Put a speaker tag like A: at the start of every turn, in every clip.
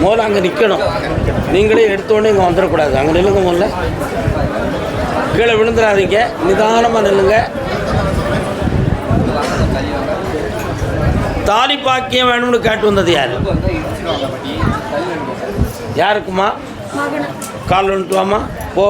A: முதல்ல அங்கே நிற்கணும். நீங்களே எடுத்தோடனே இங்கே வந்துடக்கூடாது. அங்கே நில்லுங்க. முதல்ல கீழே விழுந்துடாதீங்க. நிதானமாக நில்லுங்க. தாலி பாக்கியம் வேணும்னு கேட்டு வந்தது யார்? யாருக்குமா? கால் வந்துட்டு வாமா. போ.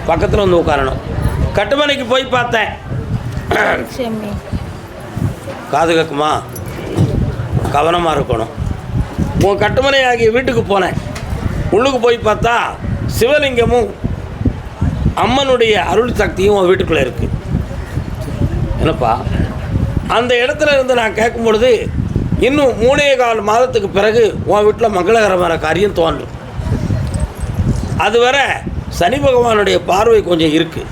A: பக்கத்தில் வந்து உட்காரணும். கட்டுமனைக்கு போய் பார்த்தேன். காது கேட்குமா? கவனமாக இருக்கணும். உன் கட்டுமனை ஆகிய வீட்டுக்கு போனேன். உள்ளுக்கு போய் பார்த்தா சிவலிங்கமும் அம்மனுடைய அருள் சக்தியும் உன் வீட்டுக்குள்ளே இருக்குது. என்னப்பா அந்த இடத்துல இருந்து நான் கேட்கும் பொழுது இன்னும் 3.25 மாதத்துக்கு பிறகு உன் வீட்டில் மங்களகரமான காரியம் தோன்றும். அதுவரை சனி பகவானுடைய பார்வை கொஞ்சம் இருக்குது.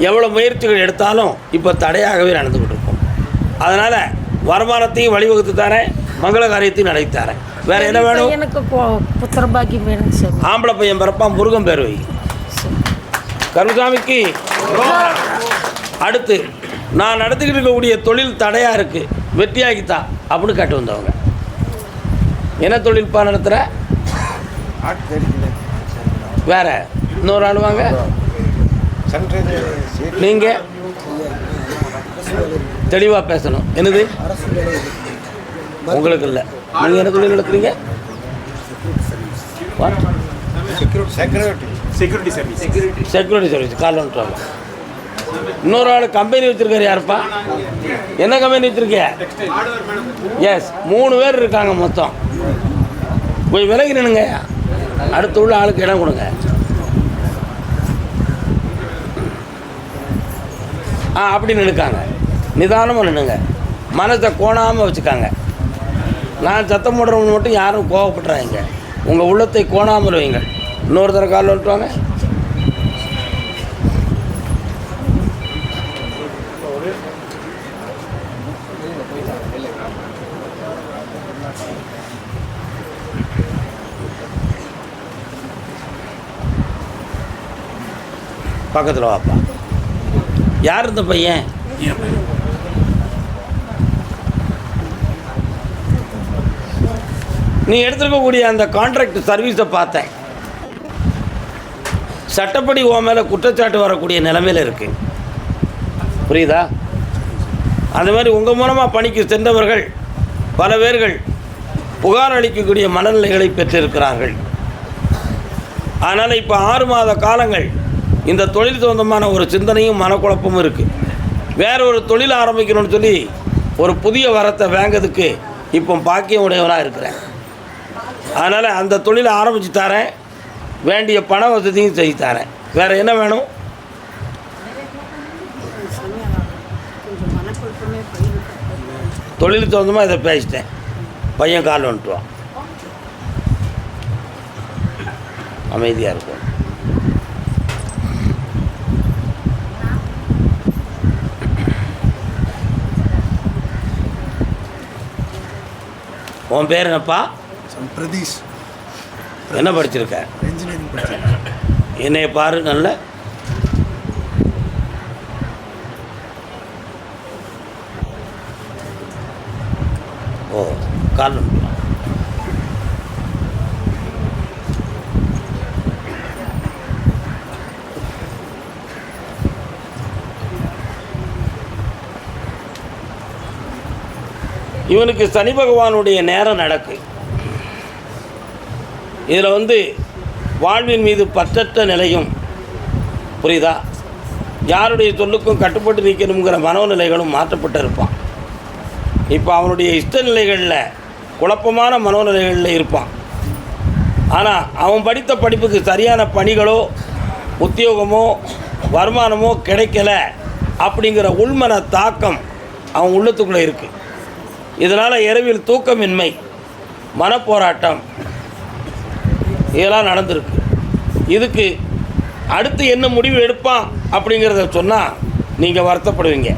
A: எவ்வளோ முயற்சிகள் எடுத்தாலும் இப்போ தடையாகவே நடந்துக்கிட்டு இருக்கும். அதனால் வருமானத்தையும் வழிவகுத்து தரேன், மங்கள காரியத்தையும் நடத்தி தரேன். வேறு என்ன வேணும்?
B: எனக்கு புத்திரபாகியம் வேணும் சார்.
A: ஆம்பளை பையன் பிறப்பா, முருகன் பேர் வை. கருசாமிக்கு அடுத்து நான் நடத்திக்கிட்டு இருக்கக்கூடிய தொழில் தடையாக இருக்குது, வெற்றியாகித்தா அப்படின்னு கேட்டு வந்தவங்க. என்ன தொழில்ப்பா நடத்துகிற? வேற இன்னொரு ஆள் வாங்க. நீங்கள் தெளிவாக பேசணும். என்னது உங்களுக்கு இல்லை? நீங்கள் என்ன தொழில் நடத்துறீங்க? Security service. கால் வந்துட்டு. இன்னொரு ஆள் கம்பெனி வச்சுருக்காரு. யாருப்பா? என்ன கம்பெனி வச்சுருக்கிய? எஸ், 3 பேர் இருக்காங்க மொத்தம். போய் விலகி நின்னுங்க. அடுத்து உள்ள ஆளுக்கு இடம் கொடுங்க. அப்படின்னு நினைக்காங்க. நிதானமாக நின்னுங்க. மனசை கோணாமல் வச்சுக்காங்க. நான் சத்தம் போடுறவங்க மட்டும் யாரும் கோவப்படுறாங்க. உங்கள் உள்ளத்தை கோணாமல் வைங்க. இன்னொரு தடவை கால் வந்துட்டுவாங்க. பக்கத்தில் வாப்பா. யார் இந்த பையன்? நீ எடுத்துருக்கக்கூடிய அந்த கான்ட்ராக்ட் சர்வீஸை பார்த்தேன். சட்டப்படி உன் மேலே குற்றச்சாட்டு வரக்கூடிய நிலைமையில் இருக்குது. புரியுதா? அந்த மாதிரி உங்கள் மூலமாக பணிக்கு சென்றவர்கள் பல பேர்கள் புகார் அளிக்கக்கூடிய மனநிலைகளை பெற்றிருக்கிறார்கள். அதனால் இப்போ 6 மாத காலங்கள் இந்த தொழில் சொந்தமான ஒரு சிந்தனையும் மனக்குழப்பமும் இருக்குது. வேற ஒரு தொழில் ஆரம்பிக்கணும்னு சொல்லி ஒரு புதிய வரத்தை வாங்கிறதுக்கு இப்போ பாக்கியம் உடையவனாக இருக்கிறேன். அதனால் அந்த தொழிலை ஆரம்பித்து தரேன். வேண்டிய பண வசதியும் செய்து தரேன். வேறு என்ன வேணும்? தொழில் சொந்தமாக இதை பேசிட்டேன். பையன் கால் வந்துட்டுவான். அமைதியாக இருக்கும். உன் பேர் என்னப்பா?
C: பிரதீஷ்.
A: என்ன படிச்சிருக்க?
C: இன்ஜினியரிங் படிச்சிருக்கேன்.
A: என்னைய பாரு. நல்ல ஓ கால். இவனுக்கு சனி பகவானுடைய நேரம் நடக்கு. இதில் வாழ்வின் மீது பற்றற்ற நிலையும், புரியுதா, யாருடைய சொல்லுக்கும் கட்டுப்பட்டு நிற்கணுங்கிற மனோநிலைகளும் மாற்றப்பட்டு இருப்பான். இப்போ அவனுடைய இஷ்ட நிலைகளில் குழப்பமான மனோநிலைகளில் இருப்பான். ஆனால் அவன் படித்த படிப்புக்கு சரியான பணிகளோ உத்தியோகமோ வருமானமோ கிடைக்கல அப்படிங்கிற உள்மன தாக்கம் அவன் உள்ளத்துக்குள்ளே இருக்குது. இதனால் இரவில் தூக்கமின்மை, மனப்போராட்டம் இதெல்லாம் நடந்திருக்கு. இதுக்கு அடுத்து என்ன முடிவு எடுப்பான் அப்படிங்கிறத சொன்னால் நீங்கள் வருத்தப்படுவீங்க.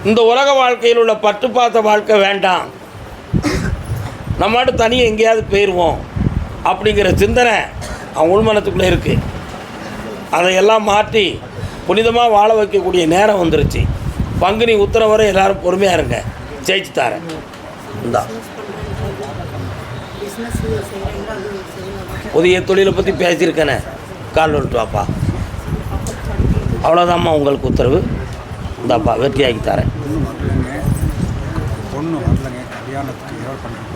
A: இந்த உலக வாழ்க்கையில் உள்ள பற்று பார்த்த வாழ்க்கை வேண்டாம், நம்மாட்டு தனியாக எங்கேயாவது போயிடுவோம் அப்படிங்கிற சிந்தனை அவன் உள்மனத்துக்குள்ளே இருக்குது. அதையெல்லாம் மாற்றி புனிதமாக வாழ வைக்கக்கூடிய நேரம் வந்துருச்சு. பங்குனி உத்தரவு வரை எல்லோரும் பொறுமையாக இருங்க, ஜெயிச்சு தரேன். இந்தா புதிய தொழிலை பற்றி பேசியிருக்கேனே, கால் வந்துட்டு வாப்பா. அவ்வளோதாம்மா உங்களுக்கு உத்தரவு. இந்தாப்பா வெற்றியாக்கி தரேன்.
C: பொண்ணு வரலங்க, கல்யாணத்துக்கு ஏதாவது பண்ணுறோம்,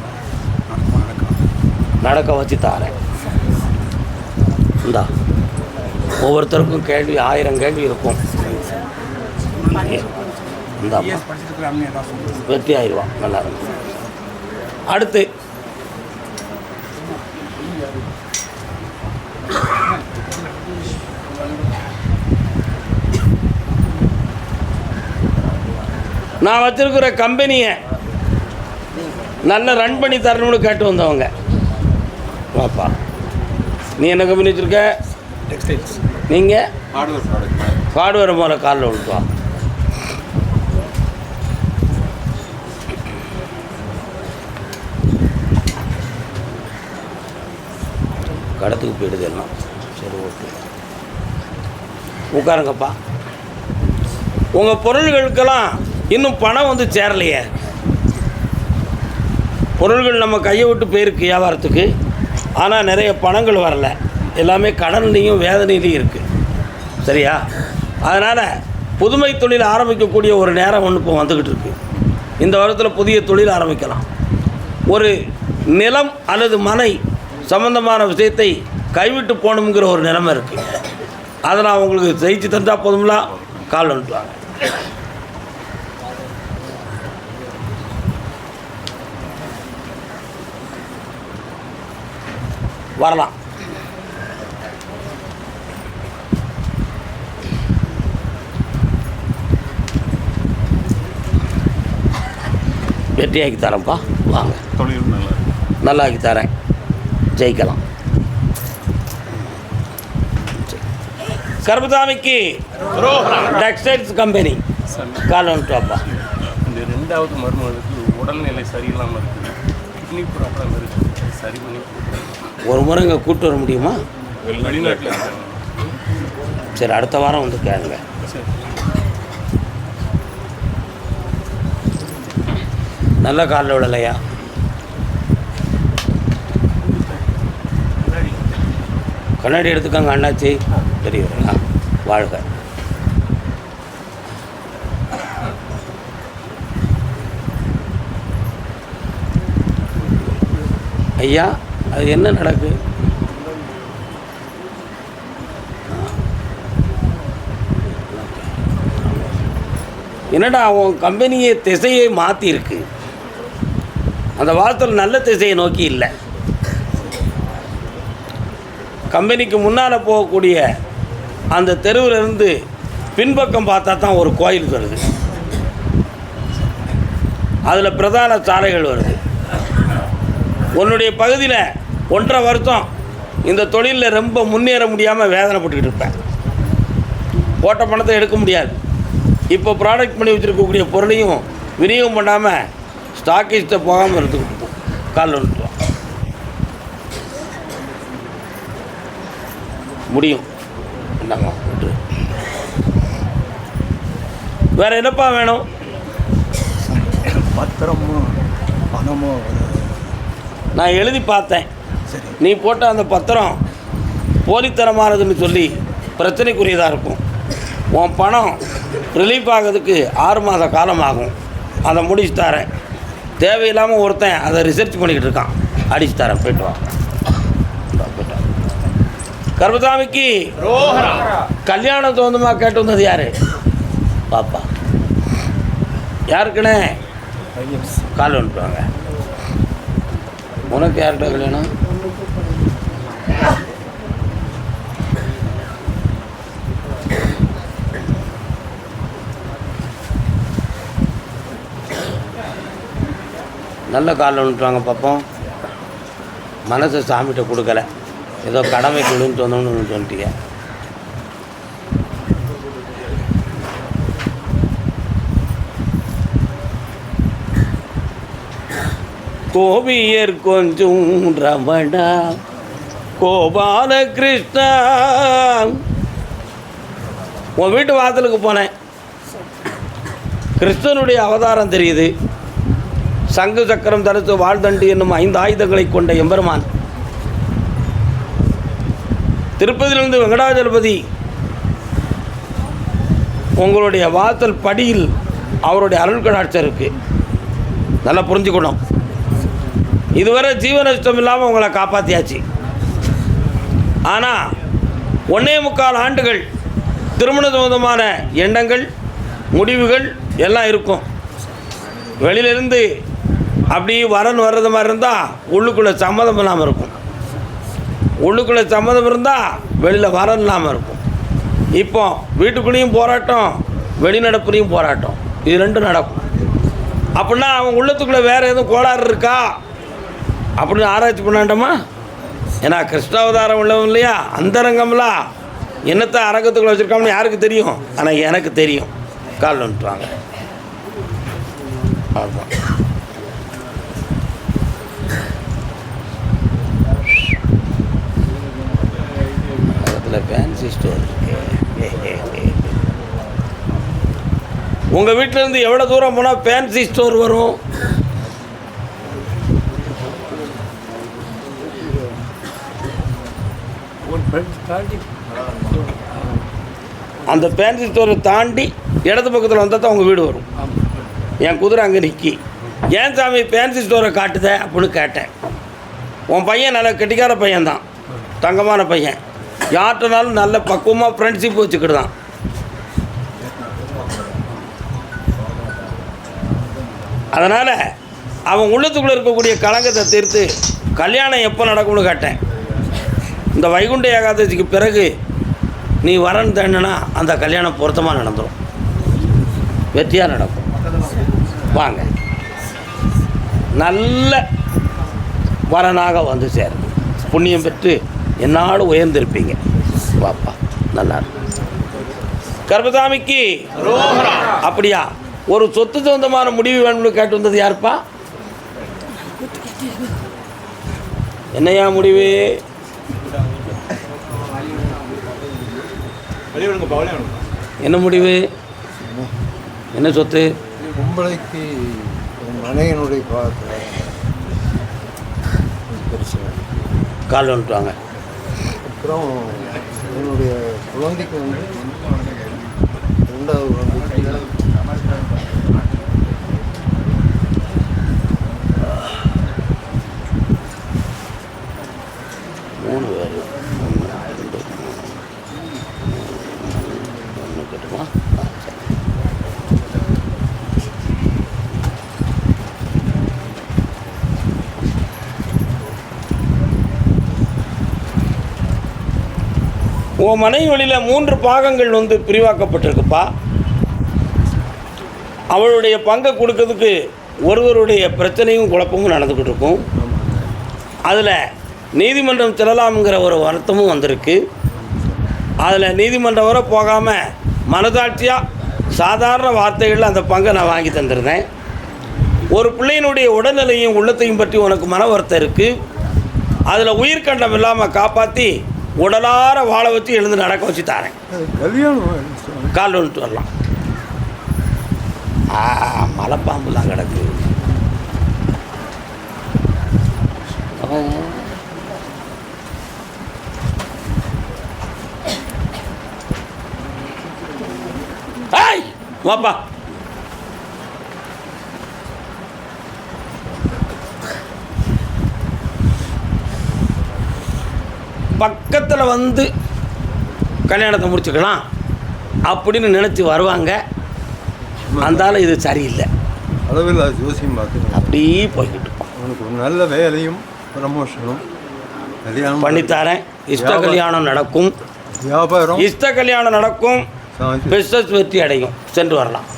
A: நடக்க வச்சு தரேன். இந்தா ஒவ்வொருத்தருக்கும் கேள்வி 1000 கேள்வி இருக்கும். இந்தாப்பா வெற்றி ஆயிடுவான். நல்லா இருக்கும். அடுத்து நான் வச்சிருக்கிற கம்பெனியை நல்ல ரன் பண்ணி தரணும்னு கேட்டு வந்தவங்க வாப்பா. நீ என்ன கம்பெனி வச்சுருக்க?
C: டெக்ஸ்டைல்ஸ்.
A: நீங்கள்
C: ஹார்ட்வேர் ப்ராடக்ட்.
A: ஹார்ட்வேர் போல காலில் விட்டுவா. கடத்துக்கு போயிடுது எல்லாம். சரி, ஓகே, உட்காருங்கப்பா. உங்கள் பொருள்களுக்கெல்லாம் இன்னும் பணம் வந்து சேரலையே. பொருள்கள் நம்ம கையை விட்டு போயிருக்கு வியாபாரத்துக்கு, ஆனால் நிறைய பணங்கள் வரல. எல்லாமே கடன்லையும் வேதனையிலையும் இருக்குது. சரியா? அதனால் புதுமை தொழில் ஆரம்பிக்கக்கூடிய ஒரு நேரம் ஒன்று இப்போ வந்துக்கிட்டு இருக்குது. இந்த வருடத்தில் புதிய தொழில் ஆரம்பிக்கலாம். ஒரு நிலம் அல்லது மனை சம்பந்தமான விஷயத்தை கைவிட்டு போகணுங்கிற ஒரு நிலைமை இருக்குது. அதை நான் உங்களுக்கு ஜெயிச்சு தந்தால் போதும்ல, கால் வந்துட்டுவாங்க. வரலாம். வெற்றியாக்கி தரேன்ப்பா, வாங்க.
C: தொழில்
A: நல்லா ஆக்கி தரேன், ஜெயிக்கலாம். கருப்புசாமிக்கு டெக்ஸ்டைல்ஸ் கம்பெனி கால் வந்துட்டுவாப்பா.
D: இந்த 2வது மருமகளுக்கு உடல்நிலை சரியில்லாமல் இருக்குது, கிட்னி ப்ராப்ளம் இருக்குது, சரி பண்ணி
A: ஒரு முறை இங்கே கூப்பிட்டு வர முடியுமா?
D: வெளிநாட்டில் இருக்காங்க.
A: சரி, அடுத்த வாரம் வந்து கேளுங்க.
D: சரி.
A: நல்ல காலில் விடலையா? கண்ணாடி எடுத்துக்காங்க அண்ணாச்சி, பெரியவரா வாழ்க. ஐயா, அது என்ன நடக்கு? என்னடா அவன் கம்பெனியை திசையை மாற்றிருக்கு. அந்த வாரத்தில் நல்ல திசையை நோக்கி இல்லை. கம்பெனிக்கு முன்னால் போகக்கூடிய அந்த தெருவிலிருந்து பின்பக்கம் பார்த்தா தான் ஒரு கோயில் வருது. அதில் பிரதான சாலைகள் வருது. உன்னுடைய பகுதியில் 1.5 வருஷம் இந்த தொழிலில் ரொம்ப முன்னேற முடியாமல் வேதனைப்பட்டுக்கிட்டு இருப்பேன். போட்ட பணத்தை எடுக்க முடியாது. இப்போ ப்ராடக்ட் பண்ணி வச்சுருக்கக்கூடிய பொருளையும் விநியோகம் பண்ணாமல் ஸ்டாக்கிஸ்ட்டை போகாமல் இருந்துக்கிட்டு காலில் வந்துட்டு முடியும். என்னம்மா விட்டு வேறு என்னப்பா வேணும்?
C: பத்திரமோ பணமோ
A: நான் எழுதி பார்த்தேன்.
C: சரி.
A: நீ போட்ட அந்த பத்திரம் போலித்தனமானதுன்னு சொல்லி பிரச்சனைக்குரியதாக இருக்கும். உன் பணம் ரிலீஃப் ஆகிறதுக்கு 6 மாத காலம் ஆகும். அதை முடிச்சு தரேன். தேவையில்லாமல் ஒருத்தன் அதை ரிசர்ச் பண்ணிக்கிட்டு இருக்கான். அடிச்சு தரேன், போய்ட்டு வா. போய்ட்டு கருப்பசாமிக்கு கல்யாணம் சொந்தமாக கேட்டு வந்தது யார்? பாப்பா. யாருக்குண்ணே? கால் வந்துட்டுவாங்க. உனக்கு யார்கிட்ட கல்யாணம்? நல்ல காலில் வந்துட்டுவாங்க பார்ப்போம். மனசை சாமிகிட்ட கொடுக்கல, ஏதோ கடமை கொடுன்ட்டு வந்தோம்னு சொல்லிட்டீங்க. கோபியர் கொஞ்சம் ரமணா கோபால கிருஷ்ணா. உன் வீட்டு வாசலுக்கு போனேன், கிருஷ்ணனுடைய அவதாரம் தெரியுது. சங்கு சக்கரம் தரித்து வாழ்தண்டி என்னும் 5 ஆயுதங்களை கொண்ட எம்பெருமான் திருப்பதியிலிருந்து வெங்கடாஜலபதி உங்களுடைய வாசல் படியில் அவருடைய அருள் கடாட்சம் இருக்குது. நல்லா புரிஞ்சுக்கணும். இதுவரை ஜீவ நஷ்டம் இல்லாமல் உங்களை காப்பாற்றியாச்சு. ஆனால் 1.25 ஆண்டுகள் திருமண சம்பந்தமான எண்ணங்கள் முடிவுகள் எல்லாம் இருக்கும். வெளியிலேருந்து அப்படி வரன் வர்றது மாதிரி இருந்தால் உள்ளுக்குள்ளே சம்மதம் இல்லாமல் இருக்கும். உள்ளுக்குள்ளே சம்மதம் இருந்தால் வெளியில் வரன் இல்லாமல் இருக்கும். இப்போ வீட்டுக்குள்ளேயும் போராட்டம், வெளிநடப்புலையும் போராட்டம், இது ரெண்டும் நடக்கும். அப்படின்னா அவன் உள்ளத்துக்குள்ளே வேறு எதுவும் கோளாறு இருக்கா அப்படின்னு ஆராய்ச்சி பண்ணாண்டோமா? ஏன்னா கிருஷ்ணாவதாரம் உள்ளவன் இல்லையா, அந்தரங்கம்லாம் என்னத்தை அரங்கத்துக்குள்ளே வச்சுருக்காங்கன்னு யாருக்கு தெரியும்? ஆனால் எனக்கு தெரியும். கால் வந்துட்டுவாங்க. அதுதான் பக்கத்தில் ஃபேன்சி ஸ்டோர் இருக்கு. உங்கள் வீட்டிலேருந்து எவ்வளோ தூரம் போனால் ஃபேன்சி ஸ்டோர் வரும்? அந்த ஃபேன்சி ஸ்டோரை தாண்டி இடது பக்கத்தில் வந்தால் தான் உங்கள் வீடு வரும். என் குதிரை அங்கே நிற்கி. ஏன் சாமி ஃபேன்சி ஸ்டோரை காட்டுத அப்படின்னு கேட்டேன். உன் பையன் நல்ல கெட்டிக்கார பையன்தான், தங்கமான பையன். யார்கிட்டனாலும் நல்ல பக்குவமாக ஃப்ரெண்ட்ஷிப் வச்சுக்கிட்டுதான். அதனால் அவன் உள்ளத்துக்குள்ளே இருக்கக்கூடிய களங்கத்தை தீர்த்து கல்யாணம் எப்போ நடக்கும்னு கேட்டேன். இந்த வைகுண்ட ஏகாதசிக்கு பிறகு நீ வரன்னு தேடினா அந்த கல்யாணம் பொருத்தமாக நடந்துடும், வெற்றியாக நடக்கும். வாங்க, நல்ல வரனாக வந்து சேரும். புண்ணியம் பெற்று என்னாலும் உயர்ந்திருப்பீங்க. வாப்பா, நல்லா இருக்கும். கர்மசாமிக்கு அப்படியா ஒரு சொத்து சொந்தமான முடிவு வேணும்னு கேட்டு வந்தது யாருப்பா? என்னையா முடிவு? என்ன முடிவு? என்ன சொத்து?
E: பொம்பளைக்கு மனையனுடைய
A: கால் வந்துட்டுவாங்க.
E: அப்புறம் என்னுடைய குழந்தைக்கு வந்து 2வது குழந்தைக்கு
A: 3 பேர். 1 கட்டுமா? உன் மனைவி வழியில் 3 பாகங்கள் வந்து பிரிவாக்கப்பட்டிருக்குப்பா. அவளுடைய பங்கை கொடுக்கறதுக்கு ஒருவருடைய பிரச்சனையும் குழப்பமும் நடந்துக்கிட்டு இருக்கும். அதில் நீதிமன்றம் செல்லலாம்ங்கிற ஒரு வருத்தமும் வந்திருக்கு. அதில் நீதிமன்றம் வரை போகாமல் மனதாட்சியாக சாதாரண வார்த்தைகளில் அந்த பங்கை நான் வாங்கி தந்திருந்தேன். ஒரு பிள்ளையினுடைய உடல்நிலையும் உள்ளத்தையும் பற்றி உனக்கு மன வருத்தம் இருக்குது. அதில் உயிர்கண்டம் இல்லாமல் காப்பாற்றி உடலார வாழ வச்சு எழுந்து நடக்க வச்சு தாரேன்.
E: கல்யாணம்
A: கால் வந்துட்டு வரலாம். மலைப்பாம்புலாம் கிடக்கு. வாப்பா, பக்கத்தில் வந்து கல்யாணத்தை முடிச்சுக்கலாம் அப்படின்னு நினச்சி வருவாங்க. அந்தாலும் இது சரியில்லை.
E: அளவில் ஜோசியம் பார்த்து
A: அப்படியே போய்கிட்டு இருப்பான்.
E: அவனுக்கு ஒரு நல்ல வேலையும் ப்ரமோஷனும் கல்யாணம்
A: பண்ணித்தாரேன். இஷ்ட கல்யாணம் நடக்கும்.
E: வியாபாரம்
A: இஷ்ட கல்யாணம் நடக்கும். பிஸ்னஸ் வெற்றி அடையும். சென்று வரலாம்.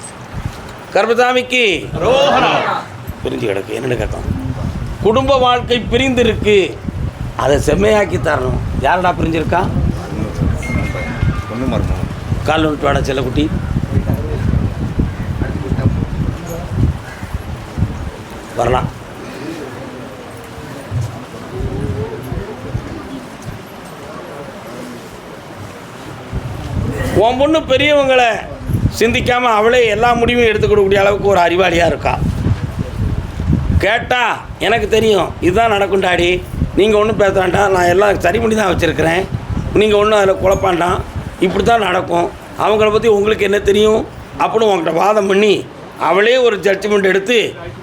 A: கர்மசாமிக்கு பிரிஞ்சு கிடக்கு. என்னென்னு கேட்கும். குடும்ப வாழ்க்கை பிரிந்து இருக்கு, அதை செம்மையாக்கி தரணும். யாரடா பிரிஞ்சிருக்கா?
E: ஒன்று மரணம்
A: கால் வந்துட்டு வாடா செல்லக்குட்டி. வரலாம். உன் பொண்ணு பெரியவங்களை சிந்திக்காமல் அவளே எல்லா முடிவும் எடுத்துக்கொடுக்கக்கூடிய அளவுக்கு ஒரு அறிவாளியாக இருக்கா. கேட்டால் எனக்கு தெரியும் இதுதான் நடக்கும் டாடி, நீங்கள் ஒன்றும் பேச வேண்டாம், நான் எல்லாம் சரி பண்ணி தான் வச்சுருக்கிறேன், நீங்கள் ஒன்றும் அதில் குழப்பாண்டாம், இப்படி தான் நடக்கும், அவங்கள பற்றி உங்களுக்கு என்ன தெரியும் அப்படின்னு உங்கள்கிட்ட வாதம் பண்ணி அவளே ஒரு ஜட்ஜ்மெண்ட் எடுத்து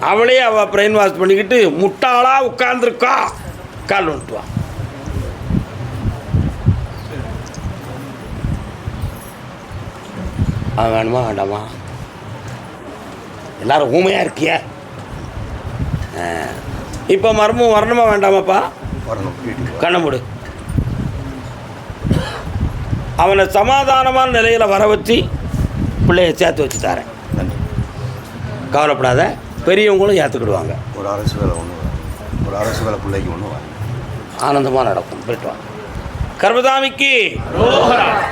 A: அவளே அவள் பிரெயின் வாஷ் பண்ணிக்கிட்டு முட்டாளாக உட்கார்ந்துருக்கா. கால் வந்துட்டு வா. வேணுமா வேண்டாமா? எல்லாரும் ஊமையாக இருக்கிய. இப்போ மர்மம் வரணுமா வேண்டாமாப்பா?
C: வரணும்.
A: கண்ண மூடு. அவனை சமாதானமான நிலையில் வர வச்சு பிள்ளைய சேர்த்து வச்சு தரேன்.
C: நன்றி.
A: கவலைப்படாத, பெரியவங்களும் ஏற்றுக்கிடுவாங்க.
C: ஒரு அரசு வேலை ஒன்று, ஒரு அரசு வேலை பிள்ளைக்கு ஒன்று
A: ஆனந்தமாக நடக்கும். போயிட்டு வாங்க. கர்மதாமிக்கு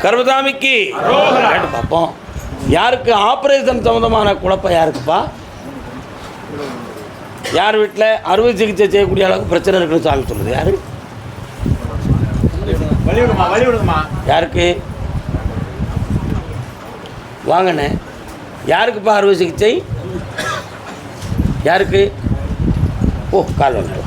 A: கர்மதாமிக்கு கேட்டு பார்ப்போம். யாருக்கு ஆப்ரேஷன் சம்மந்தமான குழப்பம் யாருக்குப்பா? யார் வீட்டில் அறுவை சிகிச்சை செய்யக்கூடிய அளவுக்கு பிரச்சனை இருக்குன்னு சாமி சொல்லுது? யாரு? யாருக்கு? வாங்கண்ணே. யாருக்குப்பா அறுவை சிகிச்சை? யாருக்கு? ஓ, கால் வந்து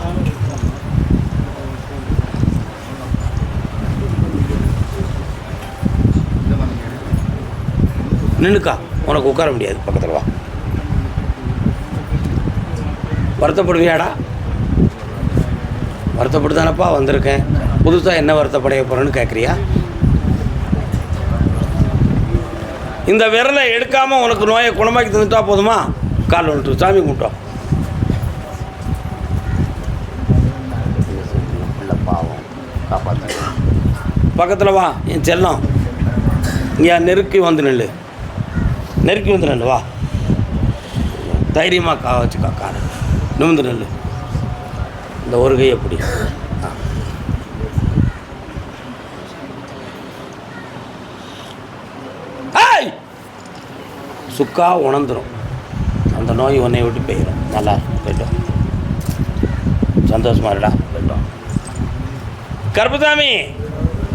A: நின்றுக்கா, உனக்கு உட்கார முடியாது, பக்கத்தில் வா. வருத்தப்படுவியாடா? வருத்தப்பட்டு தானப்பா வந்திருக்கேன். புதுசாக என்ன வருத்தப்படைய போகிறேன்னு கேட்குறியா? இந்த விரலை எடுக்காமல் உனக்கு நோயை குணமாக்கி தந்துட்டா போதுமா? கால் வந்துட்டு சாமி கும்பிட்டோம். இல்லை பாவம், காப்பாற்ற. பக்கத்தில் வா என் செல்லம். இங்கே நெருக்கி வந்து நில்லு, நெருக்கி வந்து நில்லு. வா, தைரியமாக வச்சுக்கா காரை. நிமிந்து நெல்லு. இந்த ஒரு கை எப்படி? சுக்கா உணர்ந்துடும். அந்த நோய் உன்னை விட்டு போயிடும். நல்லா போயிட்டோம். சந்தோஷமா இருடா. போயிட்டோம். கருப்பசாமி,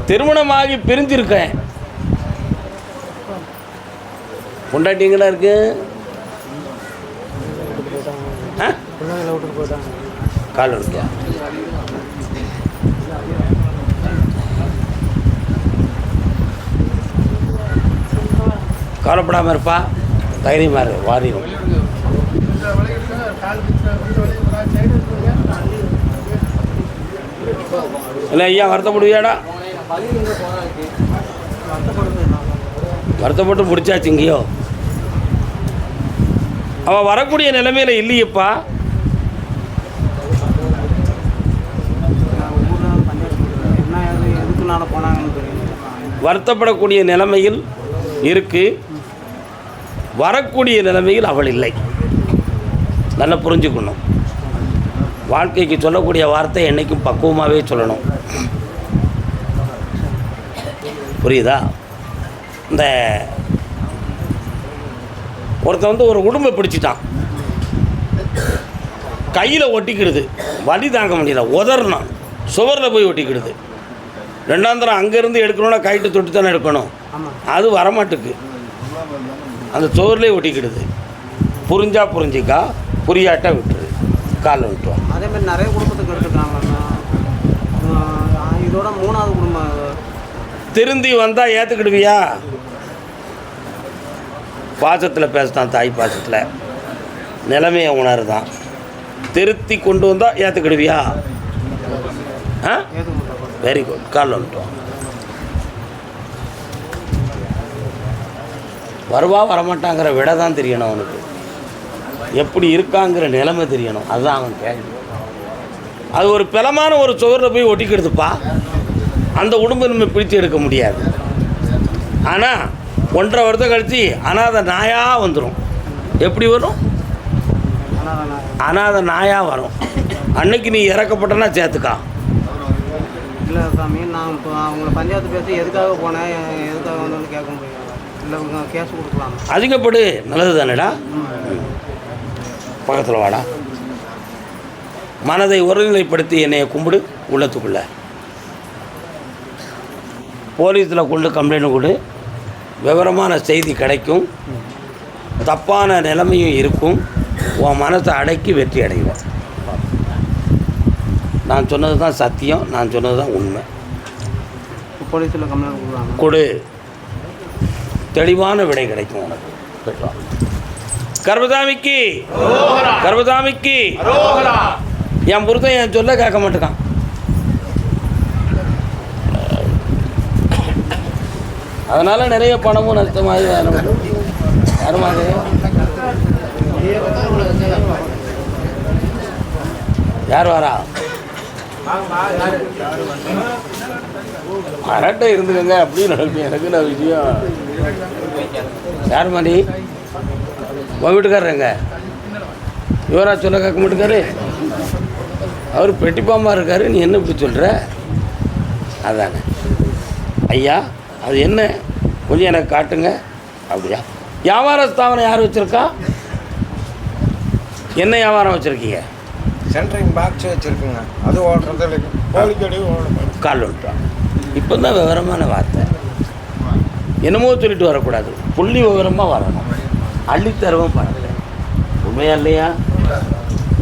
A: திருமணமாகி பிரிஞ்சிருக்கேன். பொண்டாட்டிங்களா இருக்கு? கால் இருக்கியா? கவலைப்படாமல் இருப்பா, தைரியமாக இரு, வாரிடும். இல்லை ஐயா, வருத்தப்படுவியாடா? வருத்தப்பட்டு முடிச்சாச்சு. இங்கேயோ அவள் வரக்கூடிய நிலைமையில் இல்லையப்பா. வருத்தப்படக்கூடிய நிலைமையில் இருக்கு, வரக்கூடிய நிலைமையில் அவள் இல்லை. நல்லா புரிஞ்சுக்கணும். வாழ்க்கைக்கு சொல்லக்கூடிய வார்த்தை என்றைக்கும் பக்குவமாகவே சொல்லணும். புரியுதா? இந்த ஒருத்தன் வந்து ஒரு உடும்பை பிடிச்சிட்டான், கையில் ஒட்டிக்கிடுது, வலி தாங்க முடியல, உதறணும், சுவரில் போய் ஒட்டிக்கிடுது. ரெண்டாந்தரம் அங்கேருந்து எடுக்கணும்னா கைட்டு தொட்டு தானே எடுக்கணும், அது வரமாட்டுக்கு, அந்த சுவர்லேயே ஒட்டிக்கிடுது. புரிஞ்சா புரிஞ்சிக்கா, புரியாட்டா விட்டுரு, காலில் விட்டுருவோம்.
F: அதேமாதிரி நிறைய குடும்பத்துக்கு எடுத்துருக்காங்க. இதோட 3வது குடும்பம்.
A: திருந்தி வந்தால் ஏற்றுக்கிடுவியா? பாசத்தில் பேசுதான், தாய் பாசத்தில் நிலைமையை உணருதான். திருத்தி கொண்டு வந்தால் ஏற்றுக்கிடுவியா? ஆ, வெரி குட். காலில் வந்துட்டோம். வருவா வரமாட்டாங்கிற விட தான் தெரியணும் அவனுக்கு, எப்படி இருக்காங்கிற நிலைமை தெரியணும். அதுதான் அவன் கேள்வி. அது ஒரு பலமான ஒரு சுவரில் போய் ஒட்டிக்கிடுதுப்பா. அந்த உடம்பு நம்ம பிடித்து எடுக்க முடியாது. ஆனால் 1.5 வருஷம் கழித்து அனாதை நாயாக வந்துடும். எப்படி வரும்? அனாதை நாயாக வரும். அன்னைக்கு நீ இறக்கப்பட்டனா சேர்த்துக்கா.
F: இல்லை சாமி, நான் இப்போ அவங்கள பஞ்சாயத்து பேசி எதுக்காக போனேன், எதுக்காக வந்து கேட்க முடியும். இல்லை கேஸ் கொடுக்கலாம்.
A: அதிகப்படு, நல்லது தானேடா. பக்கத்தில் வாடா. மனதை ஒருநிலைப்படுத்தி என்னைய கும்பிடு. உள்ளத்துக்குள்ள போலீஸில் கொண்டு கம்ப்ளைண்ட் கொடு. விவரமான செய்தி கிடைக்கும், தப்பான நிலைமையும் இருக்கும், உன் மனசை அடக்கி வெற்றி அடைவான். நான் சொன்னது தான் சத்தியம், நான் சொன்னது தான் உண்மை.
F: போலீஸில் கம்ப்ளைண்ட் கொடுக்குறாங்க.
A: கொடு, தெளிவான விடை கிடைக்கும் உனக்கு. பெற்றோம் கர்மசாமிக்கு கர்மசாமிக்கு என் புருஷன் என் சொல்ல கேட்க மாட்டேக்கான். அதனால நிறைய பணமும் நஷ்டமாகி வருமாறு. யார் வரா? அரட்டை இருந்துக்கங்க அப்படின்னு நினைப்பேன். எனக்கு நான் விஷயம் யார் மாதிரி உன் வீட்டுக்காரங்க இவரா சொல்ல கேட்க மாட்டேக்காரு. அவர் பெட்டிப்பாமா இருக்காரு, நீ என்ன இப்படி சொல்கிற? அதானே ஐயா, அது என்ன கொஞ்சம் எனக்கு காட்டுங்க. அப்படியா? வியாபார ஸ்தாபனம் யார் வச்சுருக்கா? என்ன வியாபாரம் வச்சுருக்கீங்க?
G: சென்ட்ரிங் பாக்ஸ் வச்சுருக்குங்க, அது ஓடுறது கோழிக்கடி
A: கால் விட்டுறான். இப்போ தான் விவரமான வார்த்தை. என்னமோ சொல்லிட்டு வரக்கூடாது, புள்ளி விவரமாக வரணும். அள்ளித்தரவும் பரவாயில்ல, உண்மையா இல்லையா?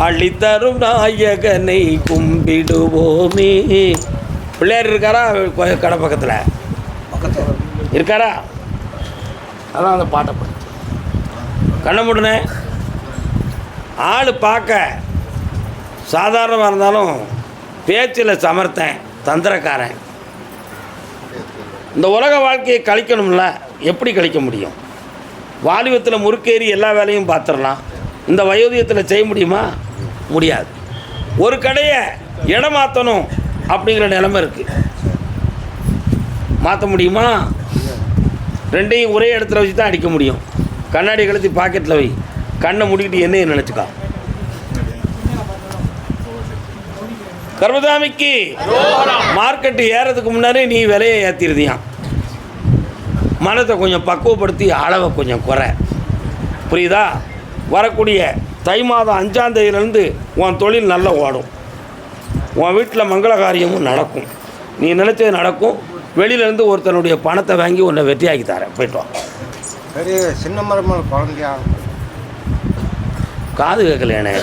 A: அள்ளித்தரும் நாயகனை கும்பிடுவோமே. பிள்ளையார் இருக்காரா கடை பக்கத்தில் இருக்காரா? அதான் அந்த பாட்டை படி கண்ண முடனே. ஆள் பார்க்க சாதாரணமாக இருந்தாலும் பேச்சில் சமர்த்தன், தந்திரக்காரன். இந்த உலக வாழ்க்கையை கழிக்கணும்ல, எப்படி கழிக்க முடியும்? வாலிபத்தில் முறுக்கேறி எல்லா வேலையும் பார்த்துடலாம், இந்த வயோதிகத்தில் செய்ய முடியுமா? முடியாது. ஒரு கடையை இடம் மாற்றணும் அப்படிங்கிற நிலைமை இருக்குது, மாற்ற முடியுமா? ரெண்டையும் ஒரே இடத்துல வச்சு தான் அடிக்க முடியும். கண்ணாடி கழுத்தி பாக்கெட்டில் வை, கண்ணை முடிக்கிட்டு என்னையை நினச்சிக்கா. கர்மசாமிக்கு மார்க்கெட்டு ஏறதுக்கு முன்னாடி நீ விலையை ஏற்றிருதியான். மனத்தை கொஞ்சம் பக்குவப்படுத்தி அளவை கொஞ்சம் குறை, புரியுதா? வரக்கூடிய தை மாதம் 5ஆம் தேதியிலேருந்து உன் தொழில் நல்லா ஓடும், உன் வீட்டில் மங்கள காரியமும் நடக்கும், நீ நினச்சது நடக்கும். வெளியிலேருந்து ஒருத்தனுடைய பணத்தை வாங்கி உன்னை வெற்றியாக்கி தரேன், போய்ட்டோம்.
G: சரி, சின்ன மருமகள் குழந்தையா?
A: காது கேட்கலையானே?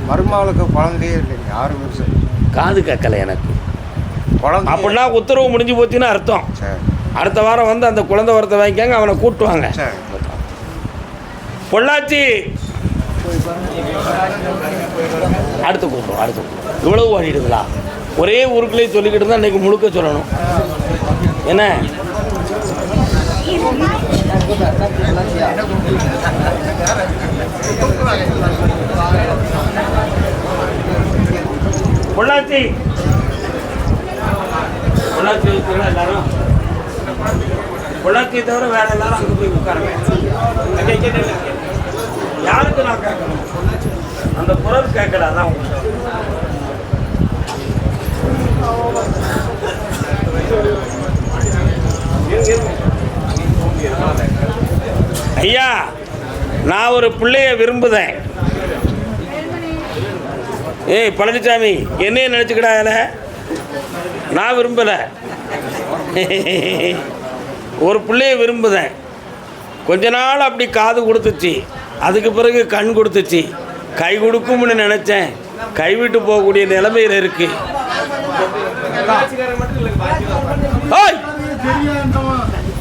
G: மருமகளுக்கு குழந்தையே இல்லைங்க, 6 வருஷம்.
A: காது கேட்கலை எனக்கு.
G: குழந்தை
A: அப்படின்னா உத்தரவு முடிஞ்சு போச்சுன்னு அர்த்தம்.
G: சரி,
A: அடுத்த வாரம் வந்து அந்த குழந்தை வரத்தை வாங்கிக்காங்க, அவனை கூட்டுவாங்க.
G: சரி.
A: பொள்ளாச்சி அடுத்து கூப்பிடுவோம், அடுத்து இவ்வளவு ஓடிடுங்களா? ஒரே ஊருக்குள்ளேயே சொல்லிக்கிட்டு இருந்தால் இன்றைக்கி முழுக்க சொல்லணும். என்ன பொள்ளாச்சி பொள்ளாச்சி எல்லாரும் பொள்ளாச்சியை தவிர வேற எல்லாரும் அங்கே போய் உட்காருங்க. யாருக்கு நான் கேட்கணும்? அந்த குரல் கேட்கல, அதான் ஐயா. நான் ஒரு பிள்ளைய விரும்புதேன். ஏய் பழனிசாமி, என்னையே நினச்சிக்கிடால, நான் விரும்பலை. ஒரு பிள்ளைய விரும்புதேன். கொஞ்ச நாள் அப்படி காது கொடுத்துச்சு, அதுக்கு பிறகு கண் கொடுத்துச்சு, கை கொடுக்கும்னு நினச்சேன், கைவிட்டு போகக்கூடிய நிலைமையில் இருக்கு.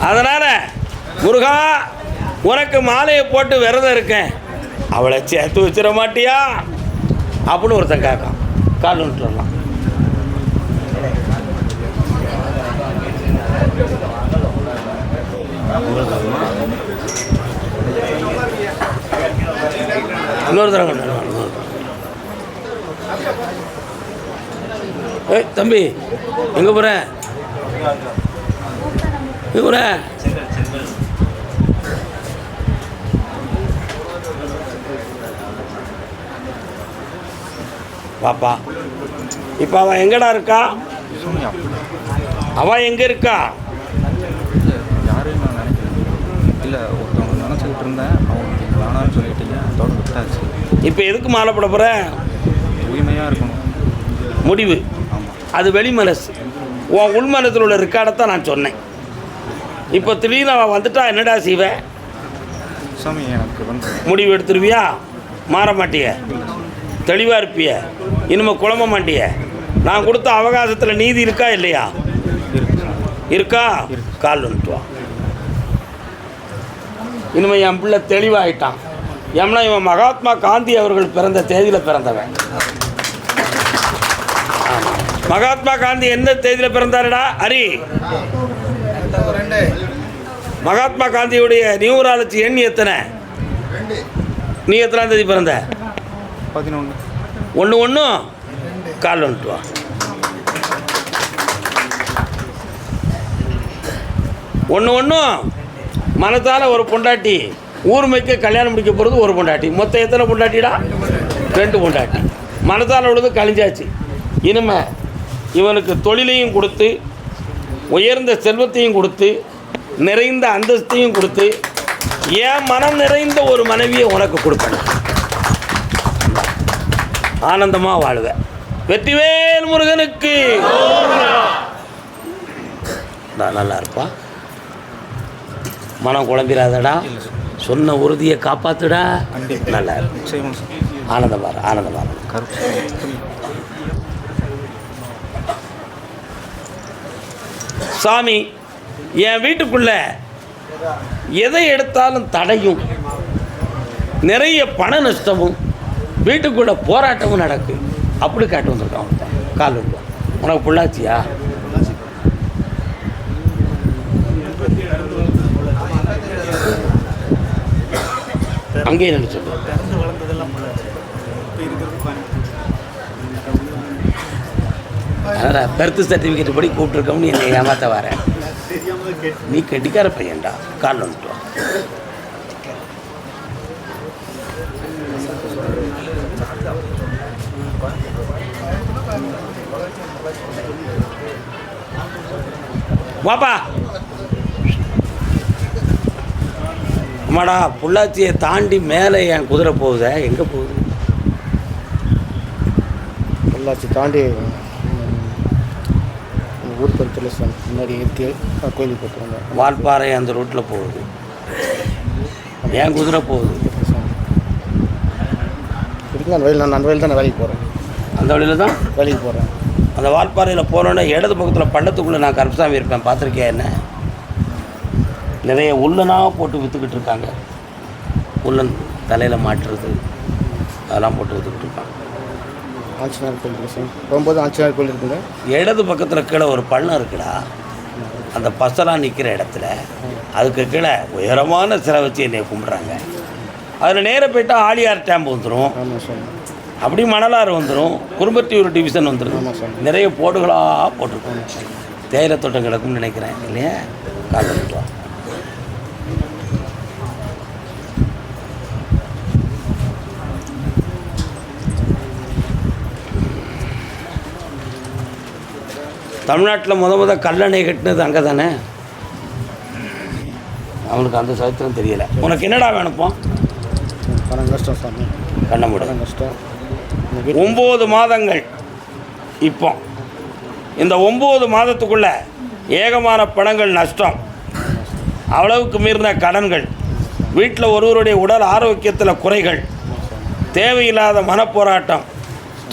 A: அதனால் முருகா, உனக்கு மாலையை போட்டு விரதம் இருக்கேன், அவளை சேர்த்து வச்சிட மாட்டியா அப்படின்னு ஒருத்தன் கேட்கான். கால் விட்டுறலாம். இன்னொரு தரம் கொண்டு. ஏய் தம்பி, எங்கே போகிற? எங்கே போகிற? பாப்பா, இப்போ அவன் எங்கடா இருக்கா? அவன் எங்கே இருக்கா?
H: யாரையும் நான் நினைக்கிறேன் இல்லை, ஒருத்தவங்க நினச்சிக்கிட்டு இருந்தேன், அவங்க வேணான்னு சொல்லிட்டீங்க, அதோட விட்டாச்சு.
A: இப்போ எதுக்கு மாலை போட போகிற?
H: தூய்மையாக இருக்கணும்
A: முடிவு.
H: ஆமாம்,
A: அது வெளி மனசு. உன் உள் மனசில் உள்ள ரெக்கார்டை தான் நான் சொன்னேன். இப்போ திடீர்னு அவன் வந்துட்டா என்னடா செய்வேன்?
H: சாமி எனக்கு வந்து
A: முடிவு எடுத்துருவியா? மாற மாட்டிய? தெளிவாக இருப்பிய? இனிமேல் குழம்ப மாட்டிய? நான் கொடுத்த அவகாசத்தில் நீதி இருக்கா இல்லையா? இருக்கா? கால் வந்துட்டு வா. இனிமேல் என் பிள்ளை தெளிவாகிட்டான். ஏன்னா இவன் மகாத்மா காந்தி அவர்கள் பிறந்த தேதியில் பிறந்தவன். மகாத்மா காந்தி எந்த தேதியில் பிறந்தாருடா ஹரி? மகாத்மா காந்தியுடைய நியூமராலஜி எண் எத்தனை? நீ எத்தனாம் தேதி பிறந்த?
H: 11.
A: 1 கால் வந்துட்டு வா. 1 மனத்தால் ஒரு பொண்டாட்டி, ஊர்மைக்கு கல்யாணம் முடிக்க போகிறது ஒரு பொண்டாட்டி. மொத்தம் எத்தனை பொண்டாட்டிடா? 2 பொண்டாட்டி. மனத்தால் உள்ளது கழிஞ்சாச்சு. இனிமே இவனுக்கு தொழிலையும் கொடுத்து, உயர்ந்த செல்வத்தையும் கொடுத்து, நிறைந்த அந்தஸ்தையும் கொடுத்து, என் மனம் நிறைந்த ஒரு மனைவியை உனக்கு கொடுப்பேன். ஆனந்தமாக வாழுவேன். வெற்றிவேல் முருகனுக்கு. நல்லா இருப்பா. மனம் குழம்பிடாதடா. சொன்ன உறுதியை காப்பாத்துடா. நல்லா இருக்கும். ஆனந்தமாக ஆனந்தமாக. சாமி, என் வீட்டுக்குள்ள எதை எடுத்தாலும் தடையும், நிறைய பண நஷ்டமும், வீட்டுக்குள்ள போராட்டமும் நடக்கு. அப்படி காட்டு வந்திருக்கான். கால் இருக்கும். உனக்கு பொள்ளாச்சியா? அங்கேயே நினைச்சு அதான் பர்த் சர்டிஃபிகேட் படி கூப்பிட்டுருக்கோம்னு என்னை ஏமாற்ற வரேன். நீ கெட்டிக்கார பையன்டா. கால் வந்துட்டு வாப்பா. அம்மாடா, பொள்ளாச்சியை தாண்டி மேலே என் குதிரை போகுதே, எங்கே போகுது?
F: பொள்ளாச்சி தாண்டி ஊர் பருத்தில் முன்னாடி ஏற்றி கோயிலுக்கு போட்டுருவாங்க.
A: வால்பாறை அந்த ரூட்டில் போகுது. என் குதிரை போகுது.
F: இதுக்கு அந்த வழியில் நான் அந்த வழியில் தான் நான் வேலைக்கு போகிறேன்.
A: அந்த வழியில் தான்
F: வேலைக்கு போகிறேன்.
A: அந்த வால்பாறையில் போனோன்னா இடது பக்கத்தில் பள்ளத்துக்குள்ளே நான் கருப்பசாமி இருப்பேன். பார்த்துருக்கேன். என்ன நிறைய உள்ளனாக போட்டு விற்றுக்கிட்டு இருக்காங்க. உள்ளன் தலையில் மாட்டுறது அதெல்லாம் போட்டு விற்றுக்கிட்டு இருக்காங்க.
F: ஆஞ்சநேயர் கோயில் இருக்குது சார். போகும்போது ஆஞ்சநேயர் கோயில் இருக்குங்க.
A: இடது பக்கத்தில் கீழே ஒரு பள்ளம் இருக்குடா. அந்த பஸ்ஸெல்லாம் நிற்கிற இடத்துல அதுக்கு கீழே உயரமான சிலை வச்சு என்னை கும்பிட்றாங்க. அதில் நேராக போய்ட்டால் ஆழியார் டேம்பு வந்துடும்.
F: ஆமாம் சார்.
A: அப்படி மணலாறு வந்துடும். குறும்பத்தியூர் டிவிஷன் வந்துடும். நிறைய போடுகளாக போட்டிருக்கோம். தேயிலை தோட்டம் கிடக்கும்னு நினைக்கிறேன் இல்லையா? காலையில் தமிழ்நாட்டில் முத கல்லணை கட்டினது அங்கே தானே. அவனுக்கு அந்த சரித்திரம் தெரியலை. உனக்கு என்னடா வேணுப்போ?
F: பணம் கஷ்டம் சாமி.
A: கண்ண முடியும்.
F: கஷ்டம்.
A: 9 மாதங்கள். இப்போ இந்த 9 மாதத்துக்குள்ளே ஏகமான பணங்கள் நஷ்டம், அவ்வளவுக்கு மீறின கடன்கள், வீட்டில் ஒருவருடைய உடல் ஆரோக்கியத்தில் குறைகள், தேவையில்லாத மனப்போராட்டம்,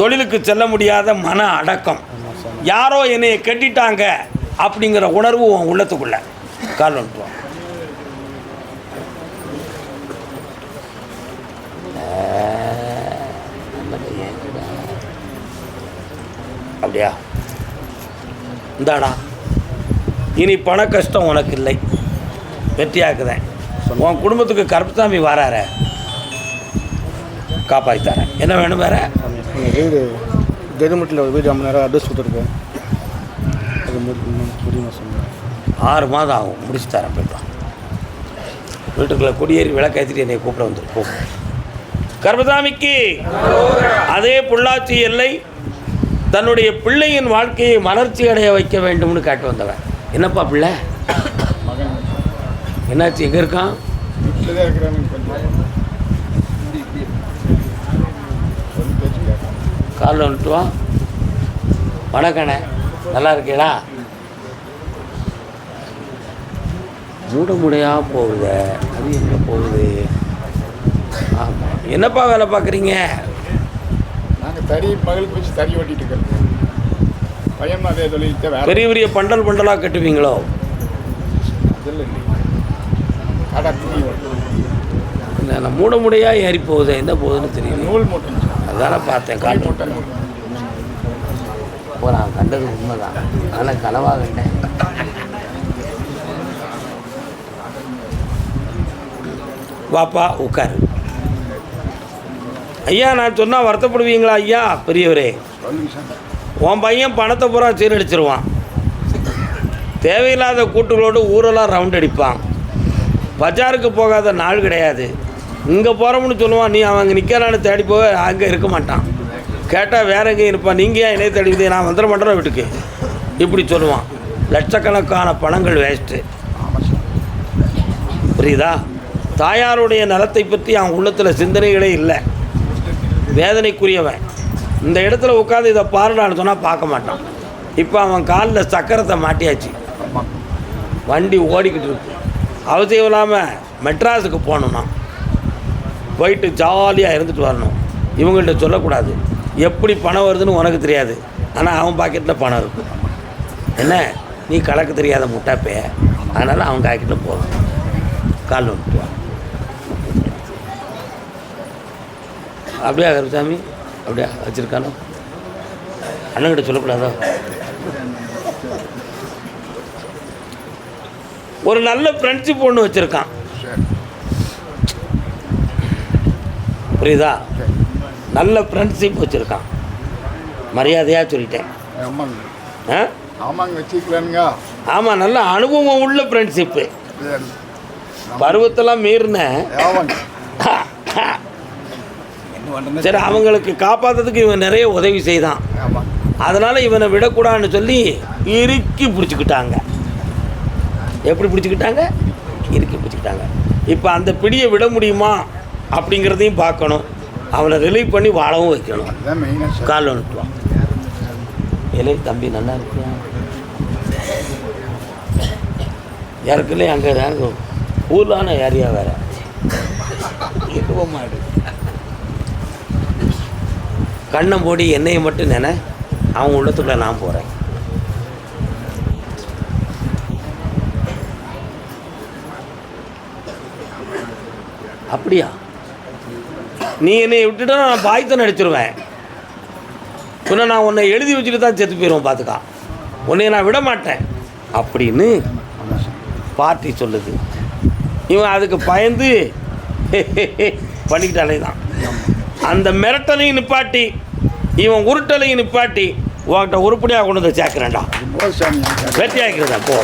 A: தொழிலுக்கு செல்ல முடியாத மன அடக்கம், யாரோ என்னையை கட்டிட்டாங்க அப்படிங்கிற உணர்வு உன் உள்ளத்துக்குள்ள. கால் வந்துட்டுவான். அப்படியா? இந்தாடா, இனி பண கஷ்டம் உனக்கு இல்லை. வெற்றியாக்குதேன். உன் குடும்பத்துக்கு கருப்பசாமி வராற, காப்பாற்றித்தரேன். என்ன வேணும் வேற?
F: வீடு கெதுமட்டில் ஒரு வீடு 50 நேரம் அட்ரஸ் கொடுத்துருக்கேன். அது முடியுமா சொன்னேன்.
A: 6 மாதம் ஆகும். முடிச்சு தரேன். போய்ட்டான். வீட்டுக்குள்ளே குடியேறி விளக்கேற்றிட்டு என்னை கூப்பிட வந்துருப்போம். கருப்பசாமிக்கு அதே பொள்ளாச்சி எல்லை தன்னுடைய பிள்ளையின் வாழ்க்கையை மலர்ச்சி அடைய வைக்க வேண்டும்னு காட்டு வந்தவன். என்னப்பா பிள்ளை என்னாச்சு? எங்கே இருக்கான்? காலில் வந்துட்டு வா. வணக்கண்ணே, நல்லா இருக்கீங்களா? மூடையாக போகுது. அது எங்கே போகுது? ஆமாம். என்னப்பா வேலை பார்க்குறீங்க?
I: நாங்கள் தறி மகளுக்கு வச்சு தறி ஓட்டிகிட்டு இருக்கிறோம். பையன் அதே தொழில்கிட்ட வேறு
A: பெரிய பெரிய பண்டலாக கட்டுவீங்களோ?
I: அதில் இல்லை. கடை துணி
A: இல்லை, நான் மூடையாக ஏறி போகுது. எந்த போகுதுன்னு தெரியல.
I: நூல் மூட்டை
A: அதானே பார்த்தேன். காட்டு
I: மூட்டை நூல்
A: நான் கண்டது உண்மைதான். ஆனால் கனவாக கண்டேன். வாப்பா உட்காரு. ஐயா, நான் சொன்னால் வருத்தப்படுவீங்களா ஐயா? பெரியவரே,
I: சொல்லுங்க சார்.
A: உன் பையன் பணத்தை பூரா சீரடிச்சிருவான். தேவையில்லாத கூட்டுகளோடு ஊரெல்லாம் ரவுண்ட் அடிப்பான். பஜாருக்கு போகாத நாள் கிடையாது. இங்கே போகிறோம்னு சொல்லுவான். நீ அவங்க நிற்கிறான்னு தேடி போக அங்கே இருக்க மாட்டான். கேட்டால் வேற எங்கேயும் இருப்பான். நீங்கள் ஏன் என்னைய தேடி நான் வந்துட மாட்டேன் வீட்டுக்கு இப்படி சொல்லுவான். லட்சக்கணக்கான பணங்கள் வேஸ்ட்டு. புரியுதா? தாயாருடைய நலத்தை பற்றி அவன் உள்ளத்தில் சிந்தனைகளே இல்லை. வேதனைக்குரியவன். இந்த இடத்துல உட்காந்து இதை பாருடான்னு சொன்னால் பார்க்க மாட்டான். இப்போ அவன் காலில் சக்கரத்தை மாட்டியாச்சு. வண்டி ஓடிக்கிட்டு இருக்கு. அவசியம் இல்லாமல் மெட்ராஸுக்கு போகணுன்னா போயிட்டு ஜாலியாக இருந்துட்டு வரணும். இவங்கள்ட்ட சொல்லக்கூடாது. எப்படி பணம் வருதுன்னு உனக்கு தெரியாது, ஆனால் அவன் பாக்கெட்டில் பணம் இருக்கும். என்ன, நீ கணக்கு தெரியாத முட்டாப்பே. அதனால் அவன் பாக்கெட்டில் போகணும். கால் வந்துட்டு வா. அப்படியா கருசாமி? அப்படியா வச்சுருக்கானோ? அண்ணங்கிட்ட சொல்லக்கூடாதோ? ஒரு நல்ல ஃப்ரெண்ட்ஷிப் ஒன்று வச்சுருக்கான். புரியுதா? நல்ல ஃப்ரெண்ட்ஷிப் வச்சுருக்கான். மரியாதையாக சொல்லிட்டேன். ஆ,
I: ஆமாங்க வச்சுக்கலானுங்க.
A: ஆமாம், நல்ல அனுபவம் உள்ள ஃப்ரெண்ட்ஷிப்பு. பருவத்தெல்லாம் மீறின. சரி, அவங்களுக்கு காப்பாற்றுறதுக்கு இவன் நிறைய உதவி செய்தான். அதனால் இவனை விடக்கூடாதுன்னு சொல்லி இறுக்கி பிடிச்சிக்கிட்டாங்க. எப்படி பிடிச்சிக்கிட்டாங்க? இறுக்கி பிடிச்சிக்கிட்டாங்க. இப்போ அந்த பிடியை விட முடியுமா அப்படிங்கிறதையும் பார்க்கணும். அவனை ரிலீவ் பண்ணி வாழவும் வைக்கணும். கால் வந்துட்டுவான். ஏலே தம்பி நல்லா இருக்கியா? யாருக்குல்லையும் அங்கே தாங்க ஊர்லான ஏரியா வேறு மாடு. கண்ணை போடி என்னையை மட்டும் நினை, அவன் உள்ளத்துக்குள்ளே நான் போகிறேன். அப்படியா? நீ என்னை விட்டுட்டா நான் பாய்த்தன் அடிச்சிருவேன். சொன்ன நான் உன்னை எழுதி வச்சுட்டு தான் செத்து போயிடுவோம். பார்த்துக்கா, உன்னை நான் விட மாட்டேன் அப்படின்னு பார்ட்டி சொல்லுது. இவன் அதுக்கு பயந்து பண்ணிக்கிட்டாலே தான். அந்த மிரட்டலையும் நிப்பாட்டி இவன் உருட்டலையும் நிப்பாட்டி உன்கிட்ட உருப்படியாக கொண்டு வந்து சேர்க்குறேன்டா. வெற்றியாக்கிறதா போ.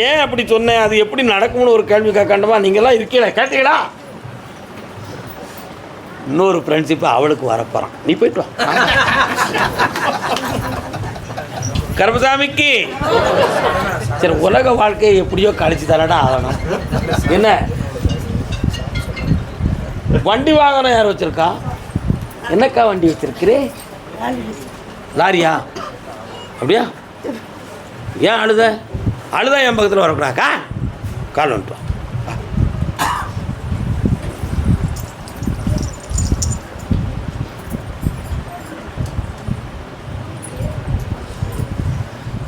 A: ஏன் அப்படி சொன்னேன், அது எப்படி நடக்கும்னு ஒரு கேள்வி கேட்கண்டமா? நீங்களாம் இருக்கீங்களா? கேட்டீங்களா? இன்னொரு ஃப்ரெண்ட்ஷிப்பு அவளுக்கு வரப்போகிறான். நீ போயிட்டு வா. கருப்பசாமிக்கு சரி, உலக வாழ்க்கையை எப்படியோ கழிச்சு தரடா ஆகணும். என்ன வண்டி வாகனம் யார் வச்சிருக்கா? என்னக்கா வண்டி வச்சிருக்கிறே? லாரியா? அப்படியா? ஏன் அழுத? அழுதா என் பக்கத்தில் வரக்கூடாக்கா? கால் வந்துட்டு வா.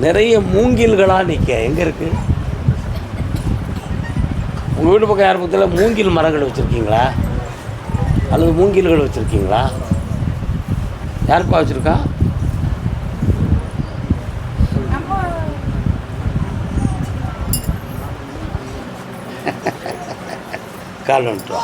A: நிறைய மூங்கில்களாக நிற்க. எங்கே இருக்குது? உங்கள் வீட்டு பக்கம் யார் பக்கத்தில் மூங்கில் மரங்கள் வச்சுருக்கீங்களா? அல்லது மூங்கில்கள் வச்சுருக்கீங்களா? யாருப்பா வச்சுருக்கா? கால் வந்துட்டு வா.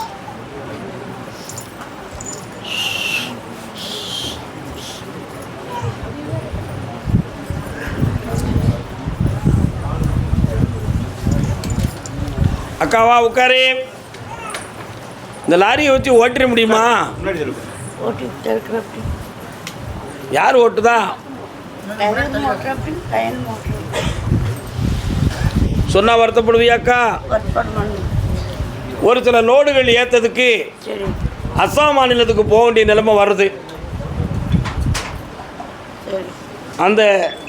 A: அக்காவா உட்காரு. இந்த லாரியை வச்சு ஓட்டிட முடியுமா? யார் ஓட்டுதா? சொன்னா வருத்தப்படுவியாக்கா? ஒரு சில லோடுகள் ஏற்றதுக்கு அஸ்ஸாம் மாநிலத்துக்கு போக வேண்டிய நிலைமை வருது. அந்த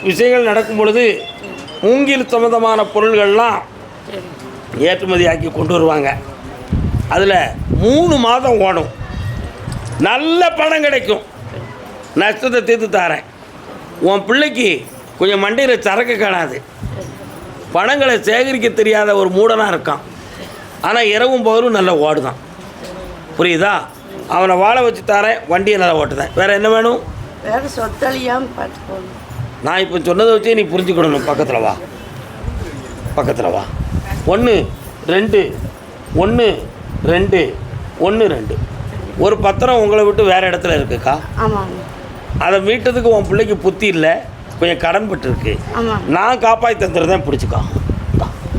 A: விஷயங்கள் நடக்கும் பொழுது மூங்கில் சம்மந்தமான பொருள்கள்லாம் ஏற்றுமதியாக்கி கொண்டு வருவாங்க. அதில் 3 மாதம் ஓடும், நல்ல பணம் கிடைக்கும். நஷ்டத்தை தீர்த்து தாரேன். உன் பிள்ளைக்கு கொஞ்சம் மண்டையில் சரக்கு காணாது, பணங்களை சேகரிக்க தெரியாத ஒரு மூடனாக இருக்கான். ஆனால் இரவும் பகலும் நல்லா ஓடுதான். புரியுதா? அவனை வாழ வச்சு தாரேன், வண்டியை நல்லா ஓட்டுதேன். வேறு என்ன வேணும்?
B: வேறு சொத்தலியாமல் பார்த்து போகணும். நான்
A: இப்போ சொன்னதை வச்சு நீ புரிஞ்சுக்கணும். பக்கத்தில் வா, பக்கத்தில் வா. 1 2 1 2 1 2. ஒரு பத்திரம் உங்களை விட்டு வேறு இடத்துல இருக்குக்கா.
B: ஆமாங்க.
A: அதை மீட்டதுக்கு உன் பிள்ளைக்கு புத்தி இல்லை, கொஞ்சம் கடன் பட்டு இருக்கு.
B: ஆமாம்.
A: நான் காப்பாற்றி தந்துடுறேன், பிடிச்சிக்கா.